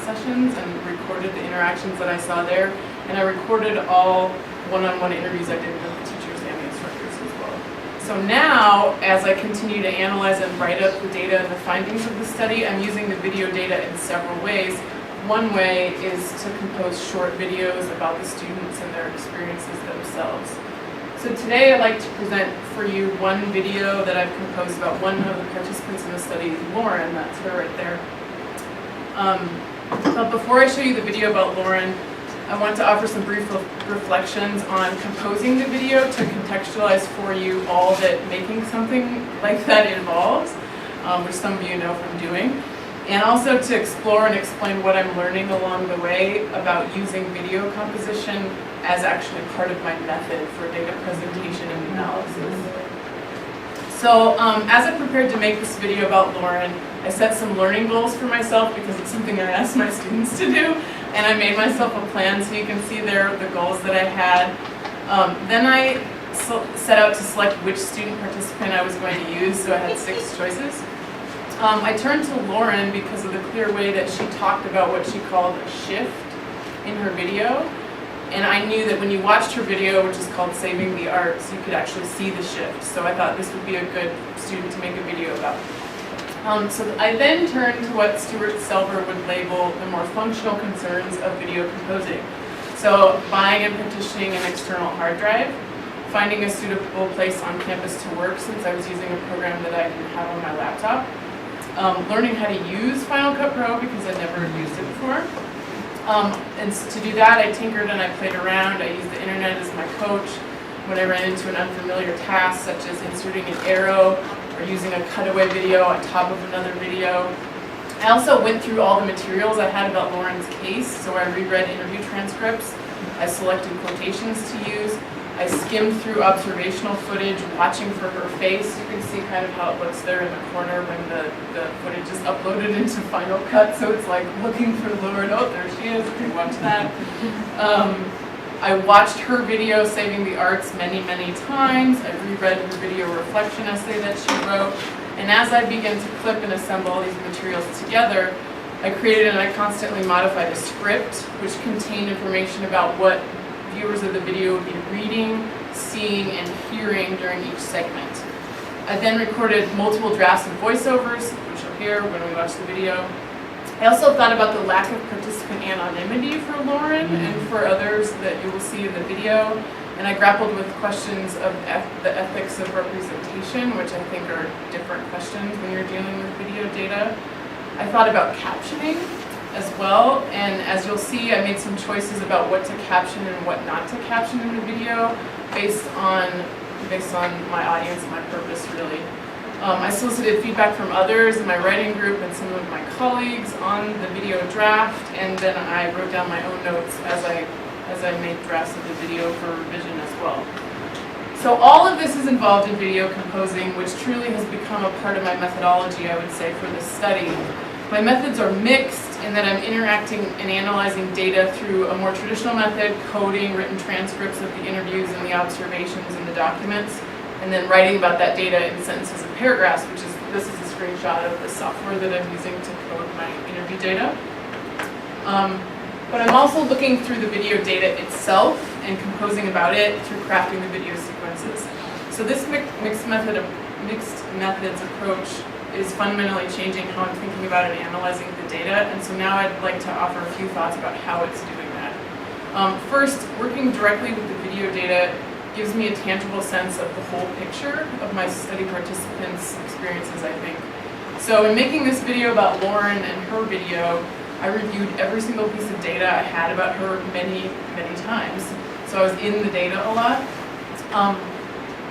sessions and recorded the interactions that I saw there, and I recorded all one-on-one interviews I did with the teachers and the instructors as well. So now, as I continue to analyze and write up the data and the findings of the study, I'm using the video data in several ways. One way is to compose short videos about the students and their experiences themselves. So today I'd like to present for you one video that I've composed about one of the participants in the study, Lauren. That's her right there. But before I show you the video about Lauren, I want to offer some brief reflections on composing the video to contextualize for you all that making something like that involves, which some of you know from doing, and also to explore and explain what I'm learning along the way about using video composition as actually part of my method for data presentation and analysis. So as I prepared to make this video about Lauren, I set some learning goals for myself because it's something I asked my students to do, and I made myself a plan so you can see there the goals that I had. Then I set out to select which student participant I was going to use, so I had 6 choices. I turned to Lauren because of the clear way that she talked about what she called a shift in her video. And I knew that when you watched her video, which is called Saving the Arts, you could actually see the shift. So I thought this would be a good student to make a video about. So I then turned to what Stuart Selber would label the more functional concerns of video composing. So buying and partitioning an external hard drive, finding a suitable place on campus to work since I was using a program that I didn't have on my laptop, learning how to use Final Cut Pro because I'd never used it before. And to do that, I tinkered and I played around. I used the internet as my coach when I ran into an unfamiliar task, such as inserting an arrow or using a cutaway video on top of another video. I also went through all the materials I had about Lauren's case, so I reread interview transcripts. I selected quotations to use. I skimmed through observational footage, watching for her face. You can see kind of how it looks there in the corner when the footage is uploaded into Final Cut. So it's like looking for Lauren. Oh, there she is. Okay, watch that. I watched her video, Saving the Arts, many, many times. I reread her video reflection essay that she wrote. And as I began to clip and assemble all these materials together, I created and I constantly modified a script which contained information about what viewers of the video would be reading, seeing, and hearing during each segment. I then recorded multiple drafts of voiceovers, which you'll hear when we watch the video. I also thought about the lack of participant anonymity for Lauren and for others that you will see in the video, and I grappled with questions of the ethics of representation, which I think are different questions when you're dealing with video data. I thought about captioning as well, and as you'll see, I made some choices about what to caption and what not to caption in the video based on my audience and my purpose, really. I solicited feedback from others in my writing group and some of my colleagues on the video draft, and then I wrote down my own notes as I made drafts of the video for revision as well. So all of this is involved in video composing, which truly has become a part of my methodology, I would say, for this study. My methods are mixed in that I'm interacting and analyzing data through a more traditional method, coding written transcripts of the interviews and the observations in the documents, and then writing about that data in sentences and paragraphs, this is a screenshot of the software that I'm using to code my interview data. But I'm also looking through the video data itself and composing about it through crafting the video sequences. So this mixed methods approach is fundamentally changing how I'm thinking about and analyzing the data, and so now I'd like to offer a few thoughts about how it's doing that. First, working directly with the video data gives me a tangible sense of the whole picture of my study participants' experiences, I think. So in making this video about Lauren and her video, I reviewed every single piece of data I had about her many, many times. So I was in the data a lot.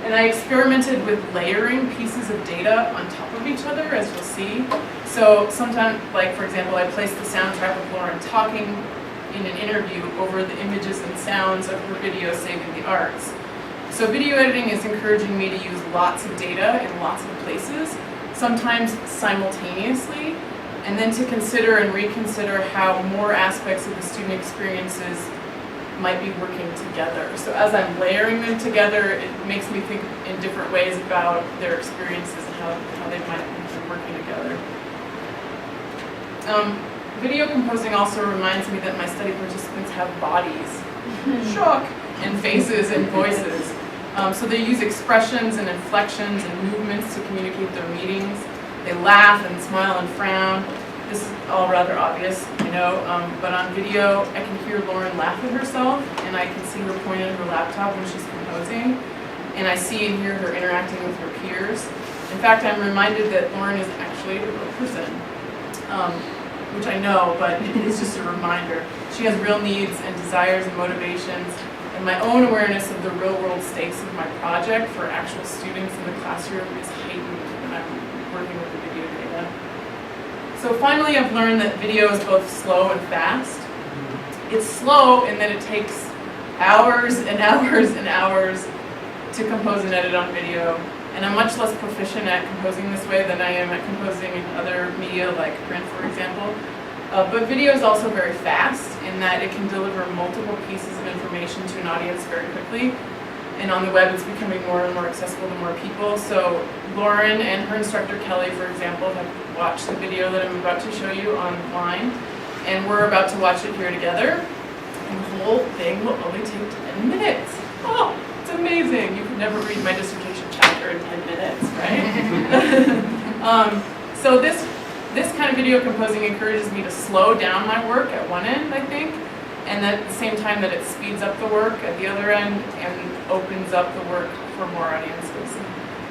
And I experimented with layering pieces of data on top of each other, as you'll see. So sometimes, like for example, I placed the soundtrack of Lauren talking in an interview over the images and sounds of her video Saving the Arts. So video editing is encouraging me to use lots of data in lots of places, sometimes simultaneously, and then to consider and reconsider how more aspects of the student experiences might be working together. So as I'm layering them together, it makes me think in different ways about their experiences and how they might be working together. Video composing also reminds me that my study participants have bodies, shock, and faces and voices. So they use expressions and inflections and movements to communicate their meanings. They laugh and smile and frown. This is all rather obvious, I know, but on video I can hear Lauren laugh at herself, and I can see her point at her laptop when she's composing, and I see and hear her interacting with her peers. In fact, I'm reminded that Lauren is actually a real person, which I know, but it's just a reminder. She has real needs and desires and motivations, and my own awareness of the real-world stakes of my project for actual students in the classroom is heightened when I'm working with the video data. So finally, I've learned that video is both slow and fast. It's slow in that it takes hours and hours and hours to compose and edit on video, and I'm much less proficient at composing this way than I am at composing in other media like print, for example. But video is also very fast in that it can deliver multiple pieces of information to an audience very quickly. And on the web, it's becoming more and more accessible to more people. So Lauren and her instructor Kelly, for example, have watched the video that I'm about to show you online, and we're about to watch it here together. And the whole thing will only take 10 minutes. Oh, it's amazing. You could never read my dissertation chapter in 10 minutes, right? So this kind of video composing encourages me to slow down my work at one end, I think, and at the same time that it speeds up the work at the other end and opens up the work for more audiences.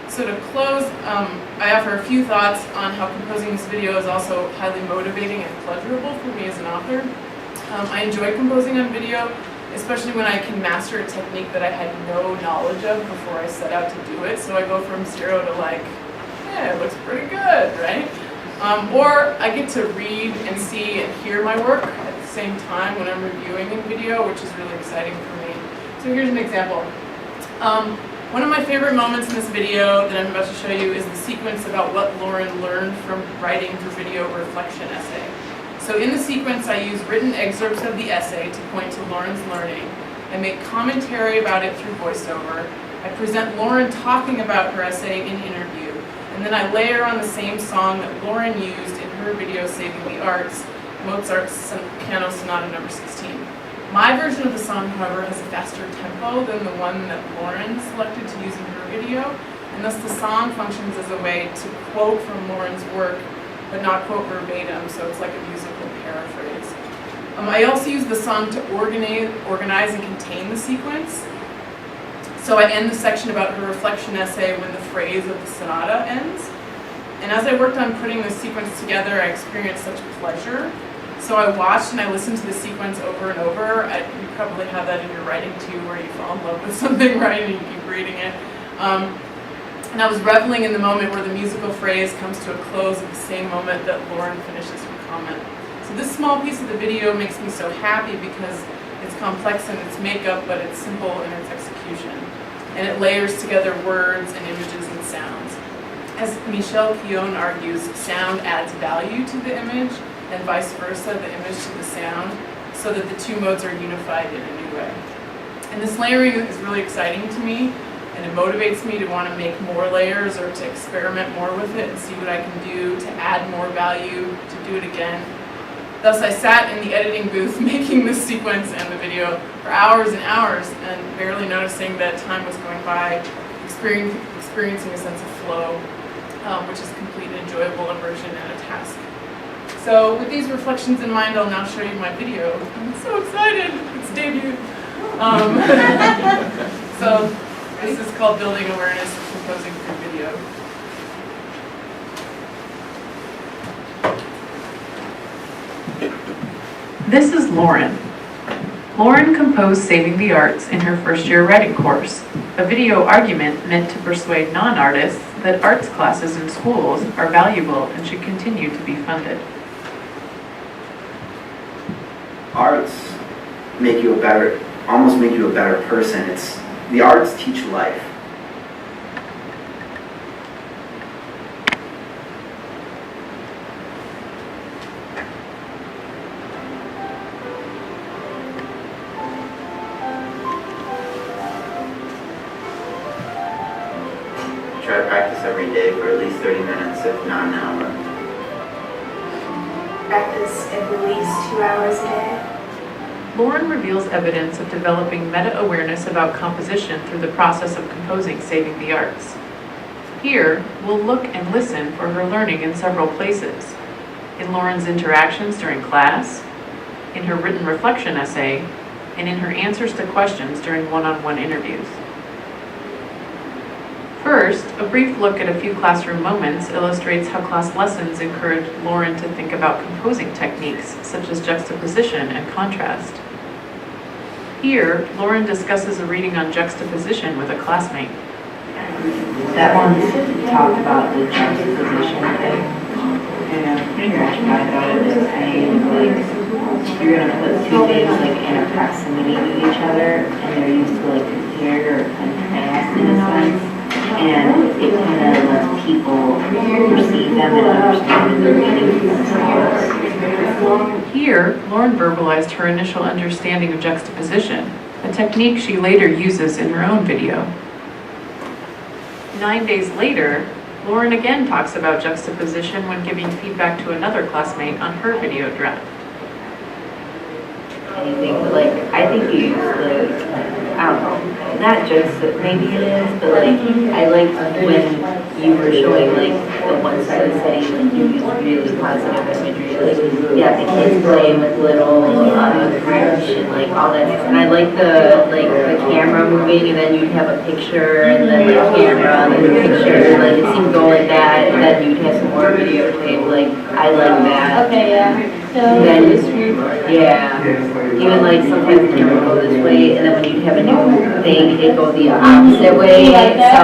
So to close, I offer a few thoughts on how composing this video is also highly motivating and pleasurable for me as an author. I enjoy composing on video, especially when I can master a technique that I had no knowledge of before I set out to do it. So I go from 0 to like, yeah, it looks pretty good, right? Or I get to read and see and hear my work at the same time when I'm reviewing in video, which is really exciting for me. So here's an example. One of my favorite moments in this video that I'm about to show you is the sequence about what Lauren learned from writing her video reflection essay. So in the sequence, I use written excerpts of the essay to point to Lauren's learning. I make commentary about it through voiceover. I present Lauren talking about her essay in interview. And then I layer on the same song that Lauren used in her video Saving the Arts, Mozart's Piano Sonata No. 16. My version of the song, however, has a faster tempo than the one that Lauren selected to use in her video, and thus the song functions as a way to quote from Lauren's work, but not quote verbatim, so it's like a musical paraphrase. I also use the song to organize and contain the sequence. So I end the section about her reflection essay when the phrase of the sonata ends. And as I worked on putting this sequence together, I experienced such pleasure. So I watched and I listened to the sequence over and over. You probably have that in your writing too, where you fall in love with something, right, and you keep reading it. And I was reveling in the moment where the musical phrase comes to a close at the same moment that Lauren finishes her comment. So this small piece of the video makes me so happy because it's complex in its makeup, but it's simple in its execution. And it layers together words and images and sounds. As Michel Keown argues, sound adds value to the image, and vice versa, the image to the sound, so that the two modes are unified in a new way. And this layering is really exciting to me, and it motivates me to want to make more layers or to experiment more with it and see what I can do to add more value, to do it again. Thus, I sat in the editing booth making this sequence and the video for hours and hours and barely noticing that time was going by, experiencing a sense of flow, which is complete enjoyable immersion in a task. So with these reflections in mind, I'll now show you my video. I'm so excited, it's debut. So this is called Building Awareness of Composing Through Video. This is Lauren. Lauren composed Saving the Arts in her first-year writing course, a video argument meant to persuade non-artists that arts classes in schools are valuable and should continue to be funded. Arts make you almost make you a better person. The arts teach life. Try to practice every day for at least 30 minutes, if not an hour. Practice at least 2 hours a day. Lauren reveals evidence of developing meta-awareness about composition through the process of composing Saving the Arts. Here, we'll look and listen for her learning in several places. In Lauren's interactions during class, in her written reflection essay, and in her answers to questions during one-on-one interviews. First, a brief look at a few classroom moments illustrates how class lessons encourage Lauren to think about composing techniques such as juxtaposition and contrast. Here, Lauren discusses a reading on juxtaposition with a classmate. That one talked about the juxtaposition thing, and pretty much what I thought it was saying, like, you're going to put two things like in a proximity to each other, and they're used to like compare or contrast in a sense, and it kind of lets people perceive them and understand the meaning themselves. Here, Lauren verbalized her initial understanding of juxtaposition, a technique she later uses in her own video. 9 days later, Lauren again talks about juxtaposition when giving feedback to another classmate on her video draft. Anything, but like, I think you use the, I don't know, not just, maybe it is, but like, I like when you were showing like the one side of the city, like you use really positive imagery, like, yeah, the kids playing with little Grinch and like all that, and I like the camera moving, and then you'd have a picture, and then the camera, and then the picture, like it seemed to go like that, and then you'd have some more videotape, like, I like that. Okay, yeah. So Then, yeah, even like sometimes the camera will go this way, and then when you have a new thing, it goes the opposite way. You like that? So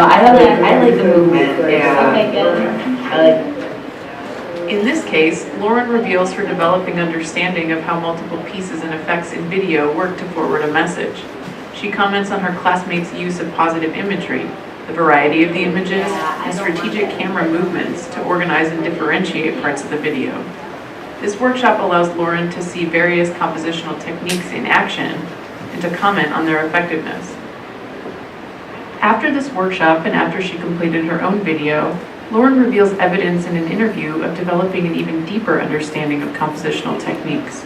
I like the movement. Yeah. Okay, good. I like. In this case, Lauren reveals her developing understanding of how multiple pieces and effects in video work to forward a message. She comments on her classmates' use of positive imagery, the variety of the images, and strategic camera movements to organize and differentiate parts of the video. This workshop allows Lauren to see various compositional techniques in action and to comment on their effectiveness. After this workshop and after she completed her own video, Lauren reveals evidence in an interview of developing an even deeper understanding of compositional techniques.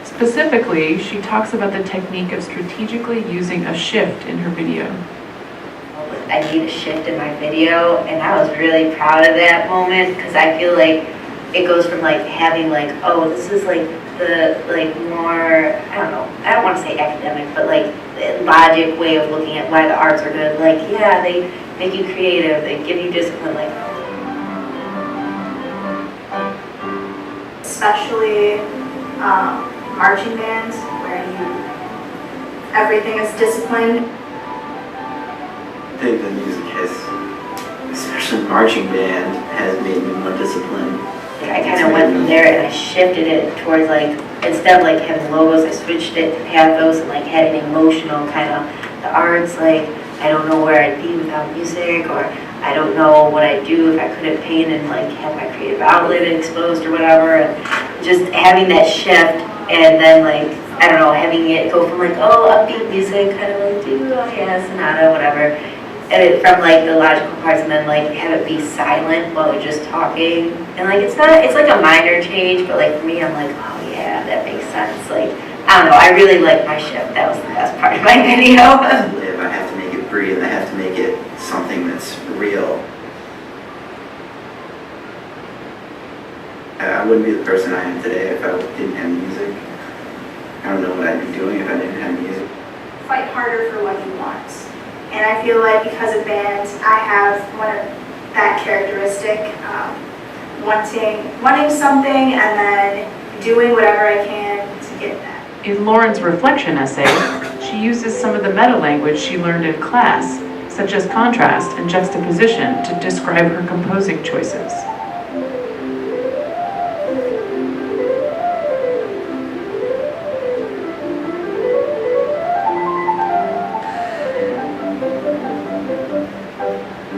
Specifically, she talks about the technique of strategically using a shift in her video. I made a shift in my video, and I was really proud of that moment because I feel like it goes from like having like, oh, this is like the like more, I don't know, I don't want to say academic, but like the logic way of looking at why the arts are good. Like, yeah, they make you creative, they give you discipline, like. Especially marching bands where everything is disciplined. I think the music has, especially marching band, has made me more disciplined. I kind of went from there and I shifted it towards like, instead of like having logos, I switched it to pathos and like had an emotional kind of, the arts, like, I don't know where I'd be without music, or I don't know what I'd do if I couldn't paint and like have my creative outlet exposed or whatever. And just having that shift and then like, I don't know, having it go from like, oh, upbeat music, kind of like, oh yeah, sonata, whatever, and it, from like the logical parts, and then like have it be silent while they're just talking. And like it's like a minor change, but like for me, I'm like, oh yeah, that makes sense. Like, I don't know, I really like my shift. That was the best part of my video. Live, I have to make it breathe, I have to make it something that's real. I wouldn't be the person I am today if I didn't have music. I don't know what I'd be doing if I didn't have music. Fight harder for what you want. And I feel like because of band, I have one of that characteristic, wanting something and then doing whatever I can to get that. In Lauren's reflection essay, she uses some of the meta-language she learned in class, such as contrast and juxtaposition, to describe her composing choices.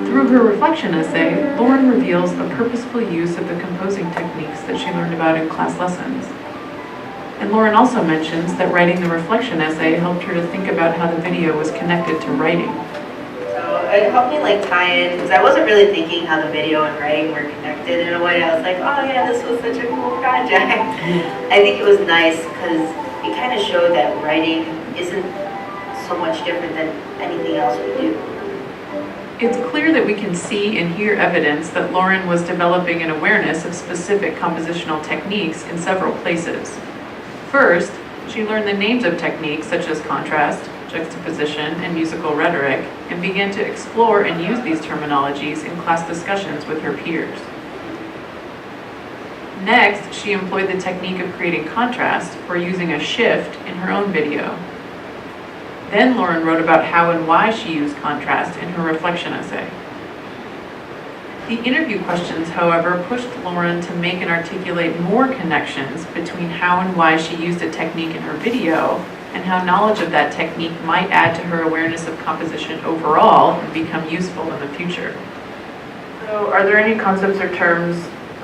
Through her reflection essay, Lauren reveals a purposeful use of the composing techniques that she learned about in class lessons. And Lauren also mentions that writing the reflection essay helped her to think about how the video was connected to writing. So it helped me like tie in, because I wasn't really thinking how the video and writing were connected in a way. I was like, oh yeah, this was such a cool project. I think it was nice because it kind of showed that writing isn't so much different than anything else we do. It's clear that we can see and hear evidence that Lauren was developing an awareness of specific compositional techniques in several places. First, she learned the names of techniques such as contrast, juxtaposition, and musical rhetoric, and began to explore and use these terminologies in class discussions with her peers. Next, she employed the technique of creating contrast or using a shift in her own video. Then Lauren wrote about how and why she used contrast in her reflection essay. The interview questions, however, pushed Lauren to make and articulate more connections between how and why she used a technique in her video and how knowledge of that technique might add to her awareness of composition overall and become useful in the future. So are there any concepts or terms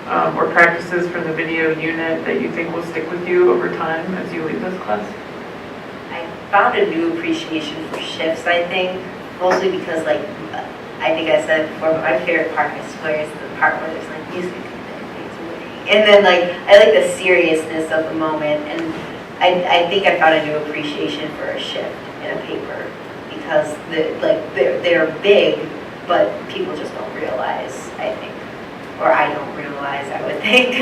or practices from the video unit that you think will stick with you over time as you leave this class? I found a new appreciation for shifts, I think, mostly because like, I think I said before, but my favorite part, I swear, is the part where there's like music that fades away. And then like, I like the seriousness of the moment, and I think I found a new appreciation for a shift in a paper because they're big, but people just don't realize, I think, or I don't realize, I would think.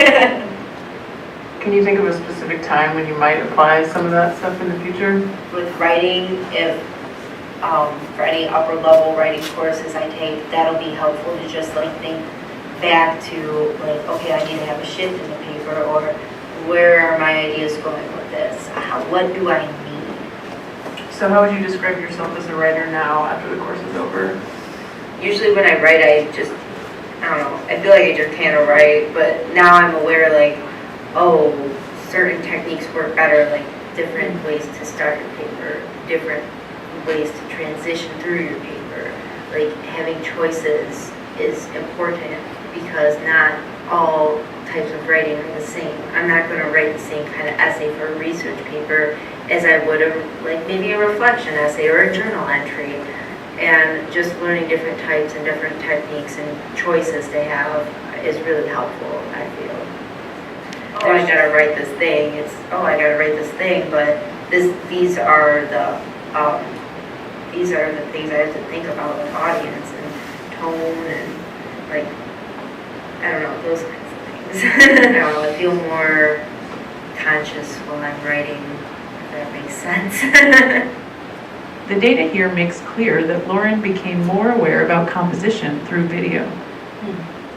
Can you think of a specific time when you might apply some of that stuff in the future? With writing, if for any upper level writing courses I take, that'll be helpful to just like think back to like, okay, I need to have a shift in the paper, or where are my ideas going with this? What do I need? So how would you describe yourself as a writer now after the course is over? Usually when I write, I don't know, I feel like I just can't write, but now I'm aware like, oh, certain techniques work better, like different ways to start your paper, different ways to transition through your paper. Like having choices is important because not all types of writing are the same. I'm not going to write the same kind of essay for a research paper as I would like maybe a reflection essay or a journal entry. And just learning different types and different techniques and choices to have is really helpful, I feel. Oh, I gotta write this thing. I gotta write this thing, but these are the things I have to think about with audience and tone and like, I don't know, those kinds of things. I don't know, I feel more conscious while I'm writing, if that makes sense. The data here makes clear that Lauren became more aware about composition through video.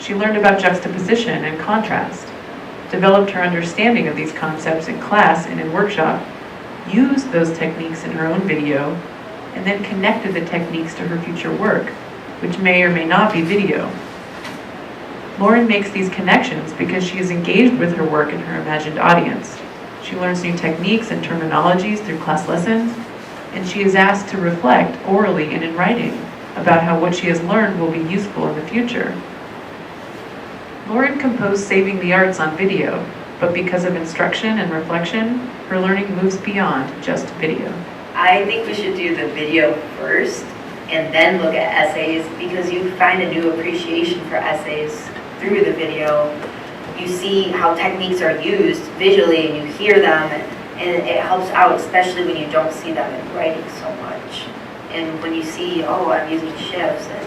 She learned about juxtaposition and contrast, developed her understanding of these concepts in class and in workshop, used those techniques in her own video, and then connected the techniques to her future work, which may or may not be video. Lauren makes these connections because she is engaged with her work and her imagined audience. She learns new techniques and terminologies through class lessons, and she is asked to reflect orally and in writing about how what she has learned will be useful in the future. Lauren composed Saving the Arts on video, But because of instruction and reflection, her learning moves beyond just video. I think we should do the video first and then look at essays, because you find a new appreciation for essays through the video. You see how techniques are used visually and you hear them, and it helps out, especially when you don't see them in writing so much. And when you see, oh, I'm using shifts, and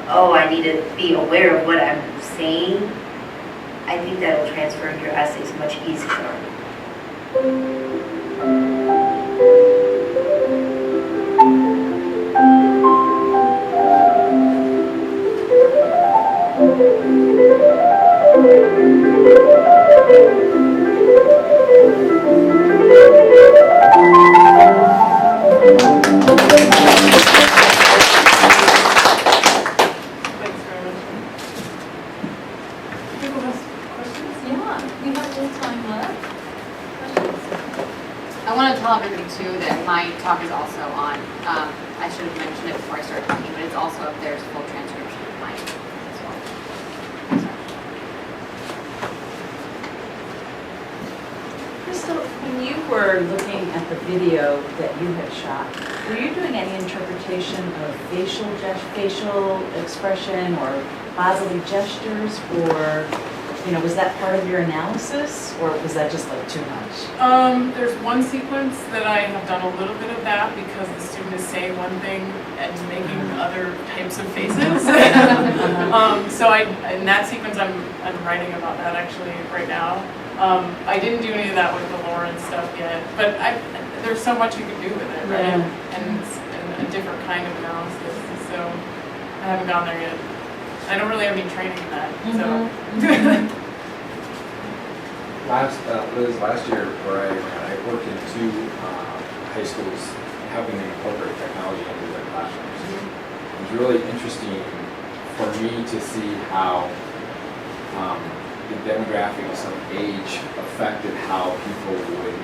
oh, I need to be aware of what I'm saying, I think that'll transfer into your essays much easier. Thanks very much. People have questions? Yeah, we have a little time left. Questions? I want to tell everybody too that my talk is also on, I should have mentioned it before I started talking, but it's also up there as full transcription of mine as well. Crystal, when you were looking at the video that you had shot, were you doing any interpretation of facial expression or bodily gestures, or, was that part of your analysis, or was that just like too much? There's one sequence that I have done a little bit of that because the student is saying one thing and making other types of faces. So in that sequence, I'm writing about that actually right now. I didn't do any of that with the Lauren stuff yet, but there's so much you can do with it, right? Yeah. And it's a different kind of analysis, so I haven't gone there yet. I don't really have any training in that, so. Liz, last year where I worked in two high schools helping them incorporate technology into their classrooms. It was really interesting for me to see how the demographics of age affected how people would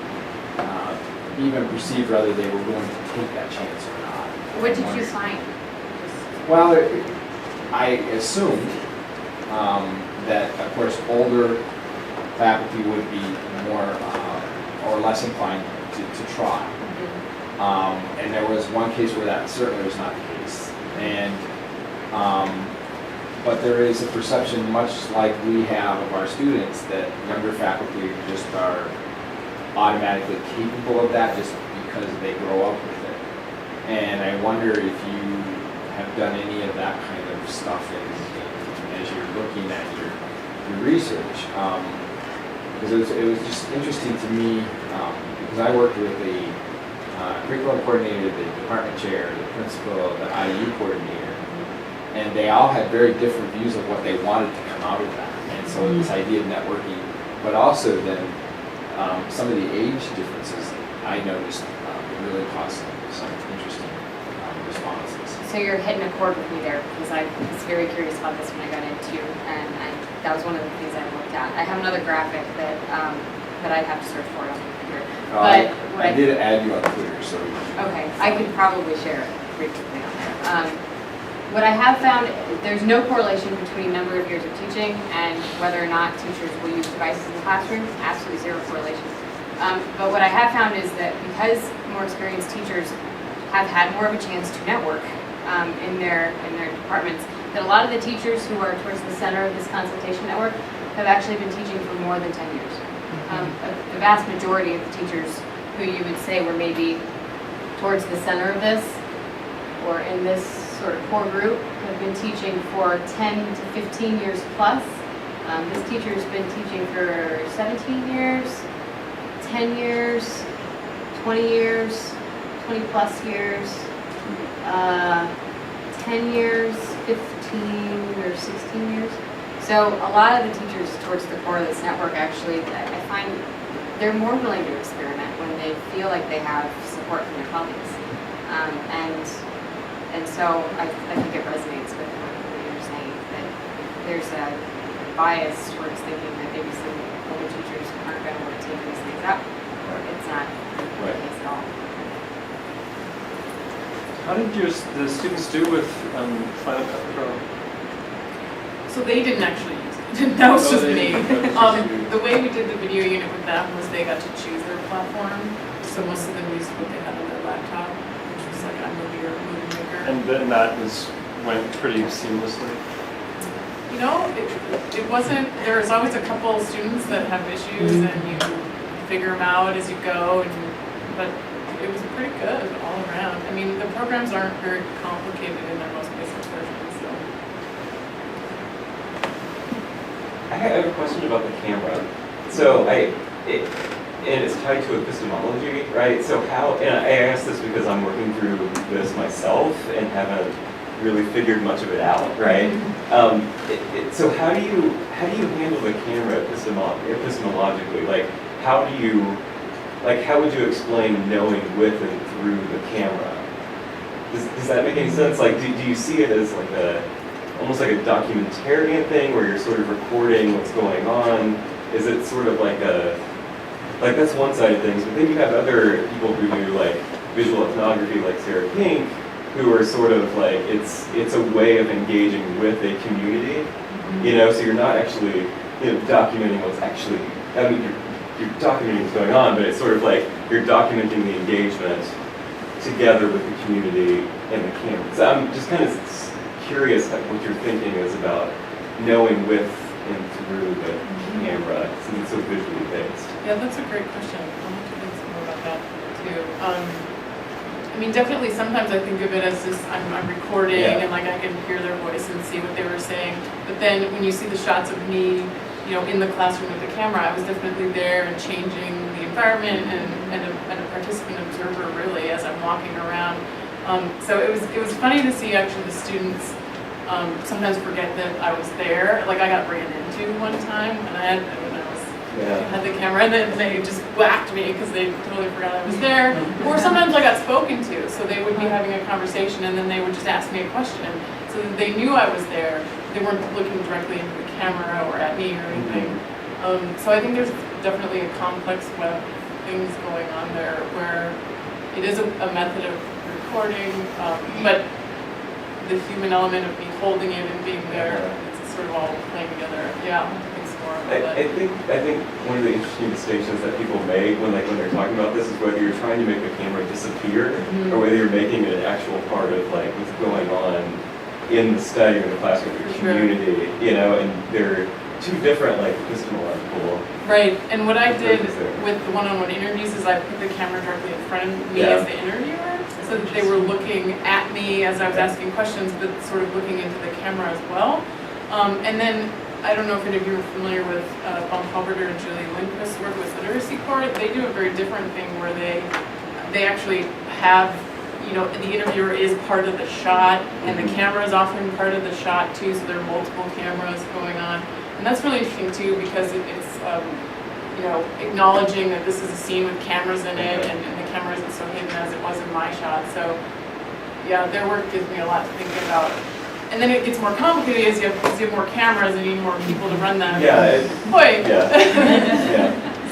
even perceive whether they were going to take that chance or not. What did you find? Well, I assumed that, of course, older faculty would be more or less inclined to try. And there was one case where that certainly was not the case. And but there is a perception, much like we have of our students, that younger faculty just are automatically capable of that just because they grow up with it. And I wonder if you have done any of that kind of stuff as you're looking at your research. Because it was just interesting to me, because I worked with the curriculum coordinator, the department chair, the principal, the IU coordinator, and they all had very different views of what they wanted to come out of that. And so this idea of networking, but also then some of the age differences I noticed really caused some interesting responses. So you're hitting a chord with me there, because I was very curious about this when I got into, and that was one of the things I looked at. I have another graphic that I'd have to search for it on the computer. But I did add you on Twitter, so. Okay, I could probably share it briefly on there. What I have found, there's no correlation between number of years of teaching and whether or not teachers will use devices in the classroom. Absolutely zero correlation. But what I have found is that because more experienced teachers have had more of a chance to network in their departments, that a lot of the teachers who are towards the center of this consultation network have actually been teaching for more than 10 years. The vast majority of the teachers who you would say were maybe towards the center of this, or in this sort of core group, have been teaching for 10 to 15 years plus. This teacher's been teaching for 17 years, 10 years, 20 years, 20 plus years, 10 years, 15 or 16 years. So a lot of the teachers towards the core of this network actually, I find they're more willing to experiment when they feel like they have support from their colleagues. And so I think it resonates with what you're saying, that there's a bias towards thinking that maybe some older teachers aren't going to want to take these things up. It's not the case at all. How did the students do with Final Cut Pro? So they didn't actually use it. That was just me. The way we did the video unit with them was they got to choose their platform. So most of them used what they had on their laptop, which was like a movie or a movie maker. And then that went pretty seamlessly. You know, it wasn't, there was always a couple students that have issues and you figure them out as you go, but it was pretty good all around. I mean, the programs aren't very complicated in their most basic versions, so. I have a question about the camera. So and it's tied to epistemology, right? So and I ask this because I'm working through this myself and haven't really figured much of it out, right? So how do you handle the camera epistemologically? How would you explain knowing with and through the camera? Does that make any sense? Do you see it as almost like a documentarian thing where you're sort of recording what's going on? Is it sort of that's one side of things, but then you have other people who do visual ethnography like Sarah Pink, who are sort of it's a way of engaging with a community, so you're not actually documenting what's actually, I mean you're documenting what's going on, but it's sort of you're documenting the engagement together with the community and the camera. So I'm just kind of curious what your thinking is about knowing with and through the camera, since it's so visually based. Yeah, that's a great question. I'll have to think some more about that too. I mean, definitely sometimes I think of it as just I'm recording and I can hear their voice and see what they were saying. But then when you see the shots of me, in the classroom with the camera, I was definitely there and changing the environment and a participant observer really as I'm walking around. So it was funny to see actually the students sometimes forget that I was there. I got ran into one time and I had the camera and then they just whacked me because they totally forgot I was there. Or sometimes I got spoken to, so they would be having a conversation and then they would just ask me a question. So that they knew I was there. They weren't looking directly into the camera or at me or anything. So I think there's definitely a complex web of things going on there where it is a method of recording, but the human element of me holding it and being there, it's sort of all playing together. Yeah, I'll have to think some more about that. I think one of the interesting distinctions that people make when they're talking about this is whether you're trying to make the camera disappear or whether you're making it an actual part of what's going on in the study or in the classroom with your community, and they're two different epistemological. Right, and what I did with the one-on-one interviews is I put the camera directly in front of me as the interviewer, so that they were looking at me as I was asking questions, but sort of looking into the camera as well. And then, I don't know if any of you are familiar with Bob Halberter and Julie Lindquist's work with Literacy Corps. They do a very different thing where they actually have, the interviewer is part of the shot, and the camera is often part of the shot too, so there are multiple cameras going on. And that's really interesting too, because it's acknowledging that this is a scene with cameras in it, and the camera isn't so hidden as it was in my shot. So yeah, their work gives me a lot to think about. And then it gets more complicated as you have more cameras and you need more people to run them. Yeah. Boy. Yeah.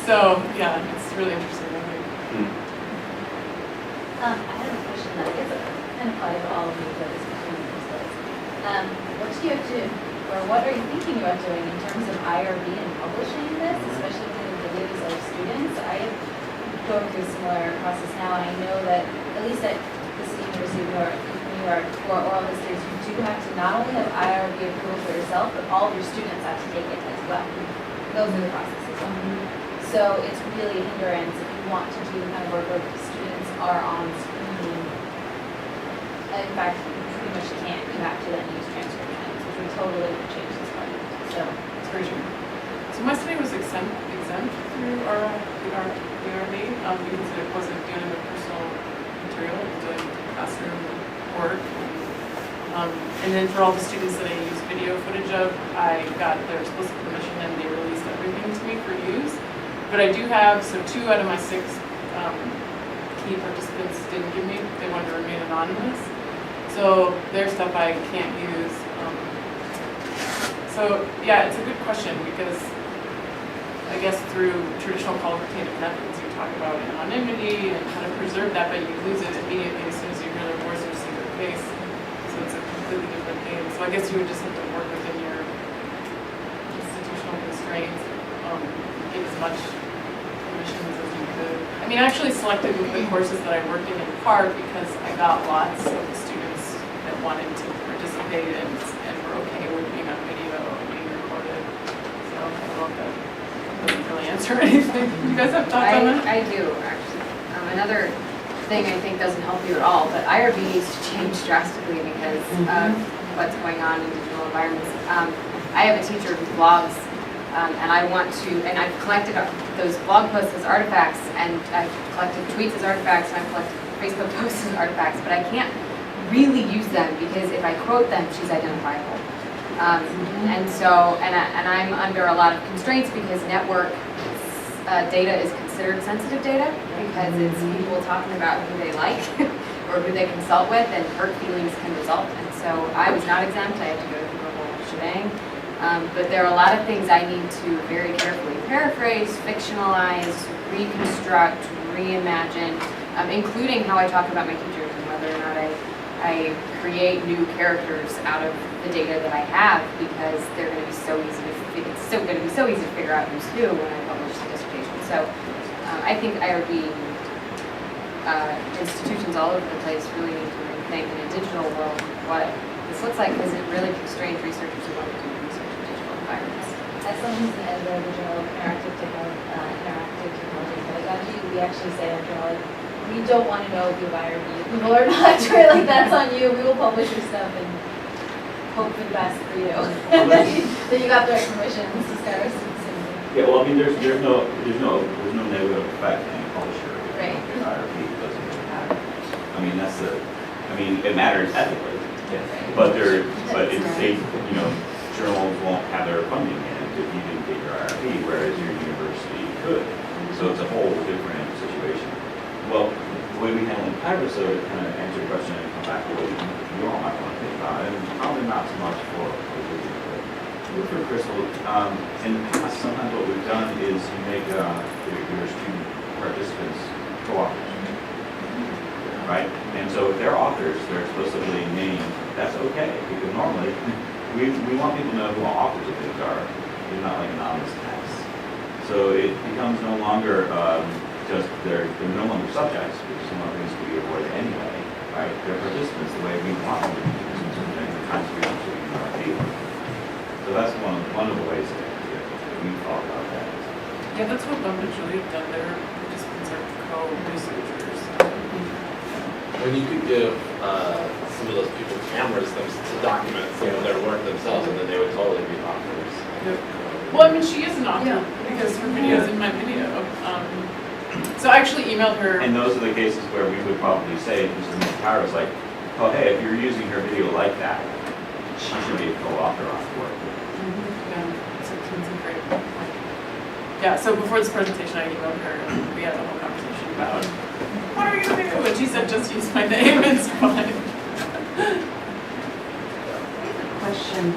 So yeah, it's really interesting, I think. I have a question that I guess kind of applies to all of you, but it's between themselves. What do you have to, or what are you thinking about doing in terms of IRB and publishing this, especially with the videos of students? I am going through a similar process now, and I know that at least at the City University of New York, for oral histories, you do have to not only have IRB approval for yourself, but all of your students have to take it as well. Go through the process as well. So it's really a hindrance if you want to do the kind of work where students are on screen. In fact, you pretty much can't. You have to then use transcriptions, which would totally change this project. So It's very true. So my study was exempt through the RB because it wasn't dealing with personal material, it was doing classroom work. And then for all the students that I used video footage of, I got their explicit permission and they released everything to me for use. But I do have, so 2 out of my 6 key participants didn't give me, they wanted to remain anonymous. So their stuff I can't use. So yeah, it's a good question because I guess through traditional qualitative methods you talk about anonymity and how to preserve that, but you lose it immediately as soon as you hear their voice or see their face. So it's a completely different thing. So I guess you would just have to work within your trained, give as much permissions as you could. I mean, I actually selected the courses that I worked in part because I got lots of students that wanted to participate and were okay with being on video or being recorded. So I don't know if that doesn't really answer anything. You guys have thoughts on that? I do, actually. Another thing I think doesn't help you at all, but IRB needs to change drastically because of what's going on in digital environments. I have a teacher who blogs, and I want to, and I've collected those blog posts as artifacts, and I've collected tweets as artifacts, and I've collected Facebook posts as artifacts, but I can't really use them because if I quote them, she's identifiable. And so, and I'm under a lot of constraints because network data is considered sensitive data because it's people talking about who they like or who they consult with, and hurt feelings can result. And so I was not exempt. I had to go through the whole shebang. But there are a lot of things I need to very carefully paraphrase, fictionalize, reconstruct, reimagine, including how I talk about my teachers and whether or not I create new characters out of the data that I have, because they're going to be so easy to, it's so going to be so easy to figure out who's who when I publish the dissertation. So I think IRB institutions all over the place really need to rethink in a digital world what this looks like, because it really constrains researchers who want to do research in digital environments. As someone who's an editor of the journal Interactive Technology Pedagogy, we actually say in our journal, like, we don't want to know if you have IRB approval or not, right? Like, that's on you. We will publish your stuff and hope for the best for you. That you got the right permissions. Yeah, well, I mean, there's no negative effect on any publisher. Right. If IRB doesn't really matter. I mean, it matters ethically. Right. But it's safe, journals won't have their funding in it if you didn't get your IRB, whereas your university could. So it's a whole different situation. Well, the way we handle in Kairos, so to kind of answer your question and come back to what you all might want to think about, and probably not so much for Crystal. In the past, sometimes what we've done is you make your student participants co-authors, right? And so if they're authors, they're explicitly named, that's okay, because normally we want people to know who authors of things are. They're not like anonymous text. So it becomes no longer just they're no longer subjects, which is one of the things we avoid anyway, right? They're participants the way we want them to be participants in the kinds of research that we do our paper. So that's one of the ways that we thought about that. Yeah, that's what Bob and Julie have done. Their participants are co-researchers. When you could give some of those people cameras to document some of their work themselves, and then they would totally be authors. Well, I mean, she is an author because her video is in my video. So I actually emailed her. And those are the cases where we would probably say, just in the Kairos, like, oh, hey, if you're using her video like that, she should be a co-author on the work. Yeah, so before this presentation, I emailed her and we had a whole conversation about what are you going to do? And she said, just use my name, it's fine. Question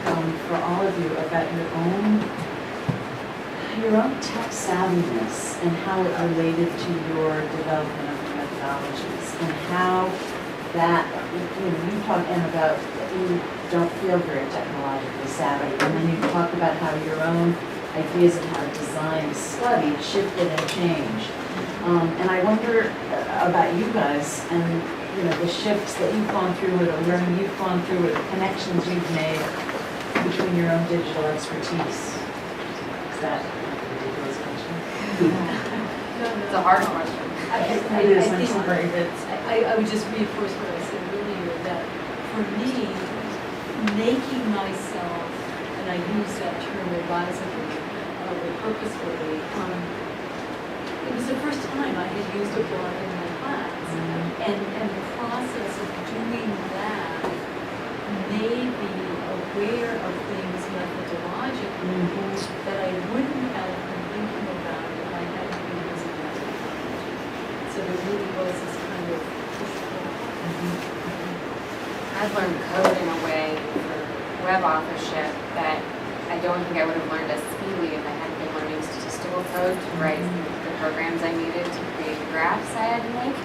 for all of you about your own tech savviness and how it related to your development of your methodologies, and how that, you talk about you don't feel very technologically savvy, and then you talk about how your own ideas of how to design a study shifted and changed. And I wonder about you guys and the shifts that you've gone through, or the learning you've gone through, or the connections you've made between your own digital expertise. Is that a ridiculous question? It's a hard question. It is, I'm sorry, but I would just reinforce what I said earlier, that for me, making myself, and I use that term advisedly, or purposefully, it was the first time I had used a blog in my class. And the process of doing that made me aware of things methodologically that I wouldn't have been thinking about if I hadn't been using methodology. So there really was this kind of push-pull. I've learned code in a way for web authorship that I don't think I would have learned as speedily if I hadn't been learning statistical code to write the programs I needed to create the graphs I had to make.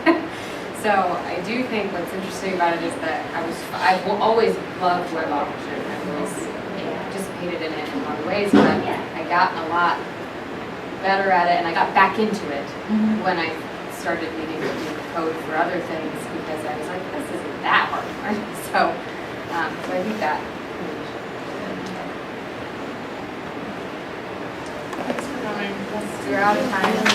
So I do think what's interesting about it is that I've always loved web authorship. I've always anticipated hated in it in a lot of ways, but I got a lot better at it, and I got back into it when I started needing to do code for other things, because I was like, this isn't that hard. So I think that. Thanks for coming. We're out of time.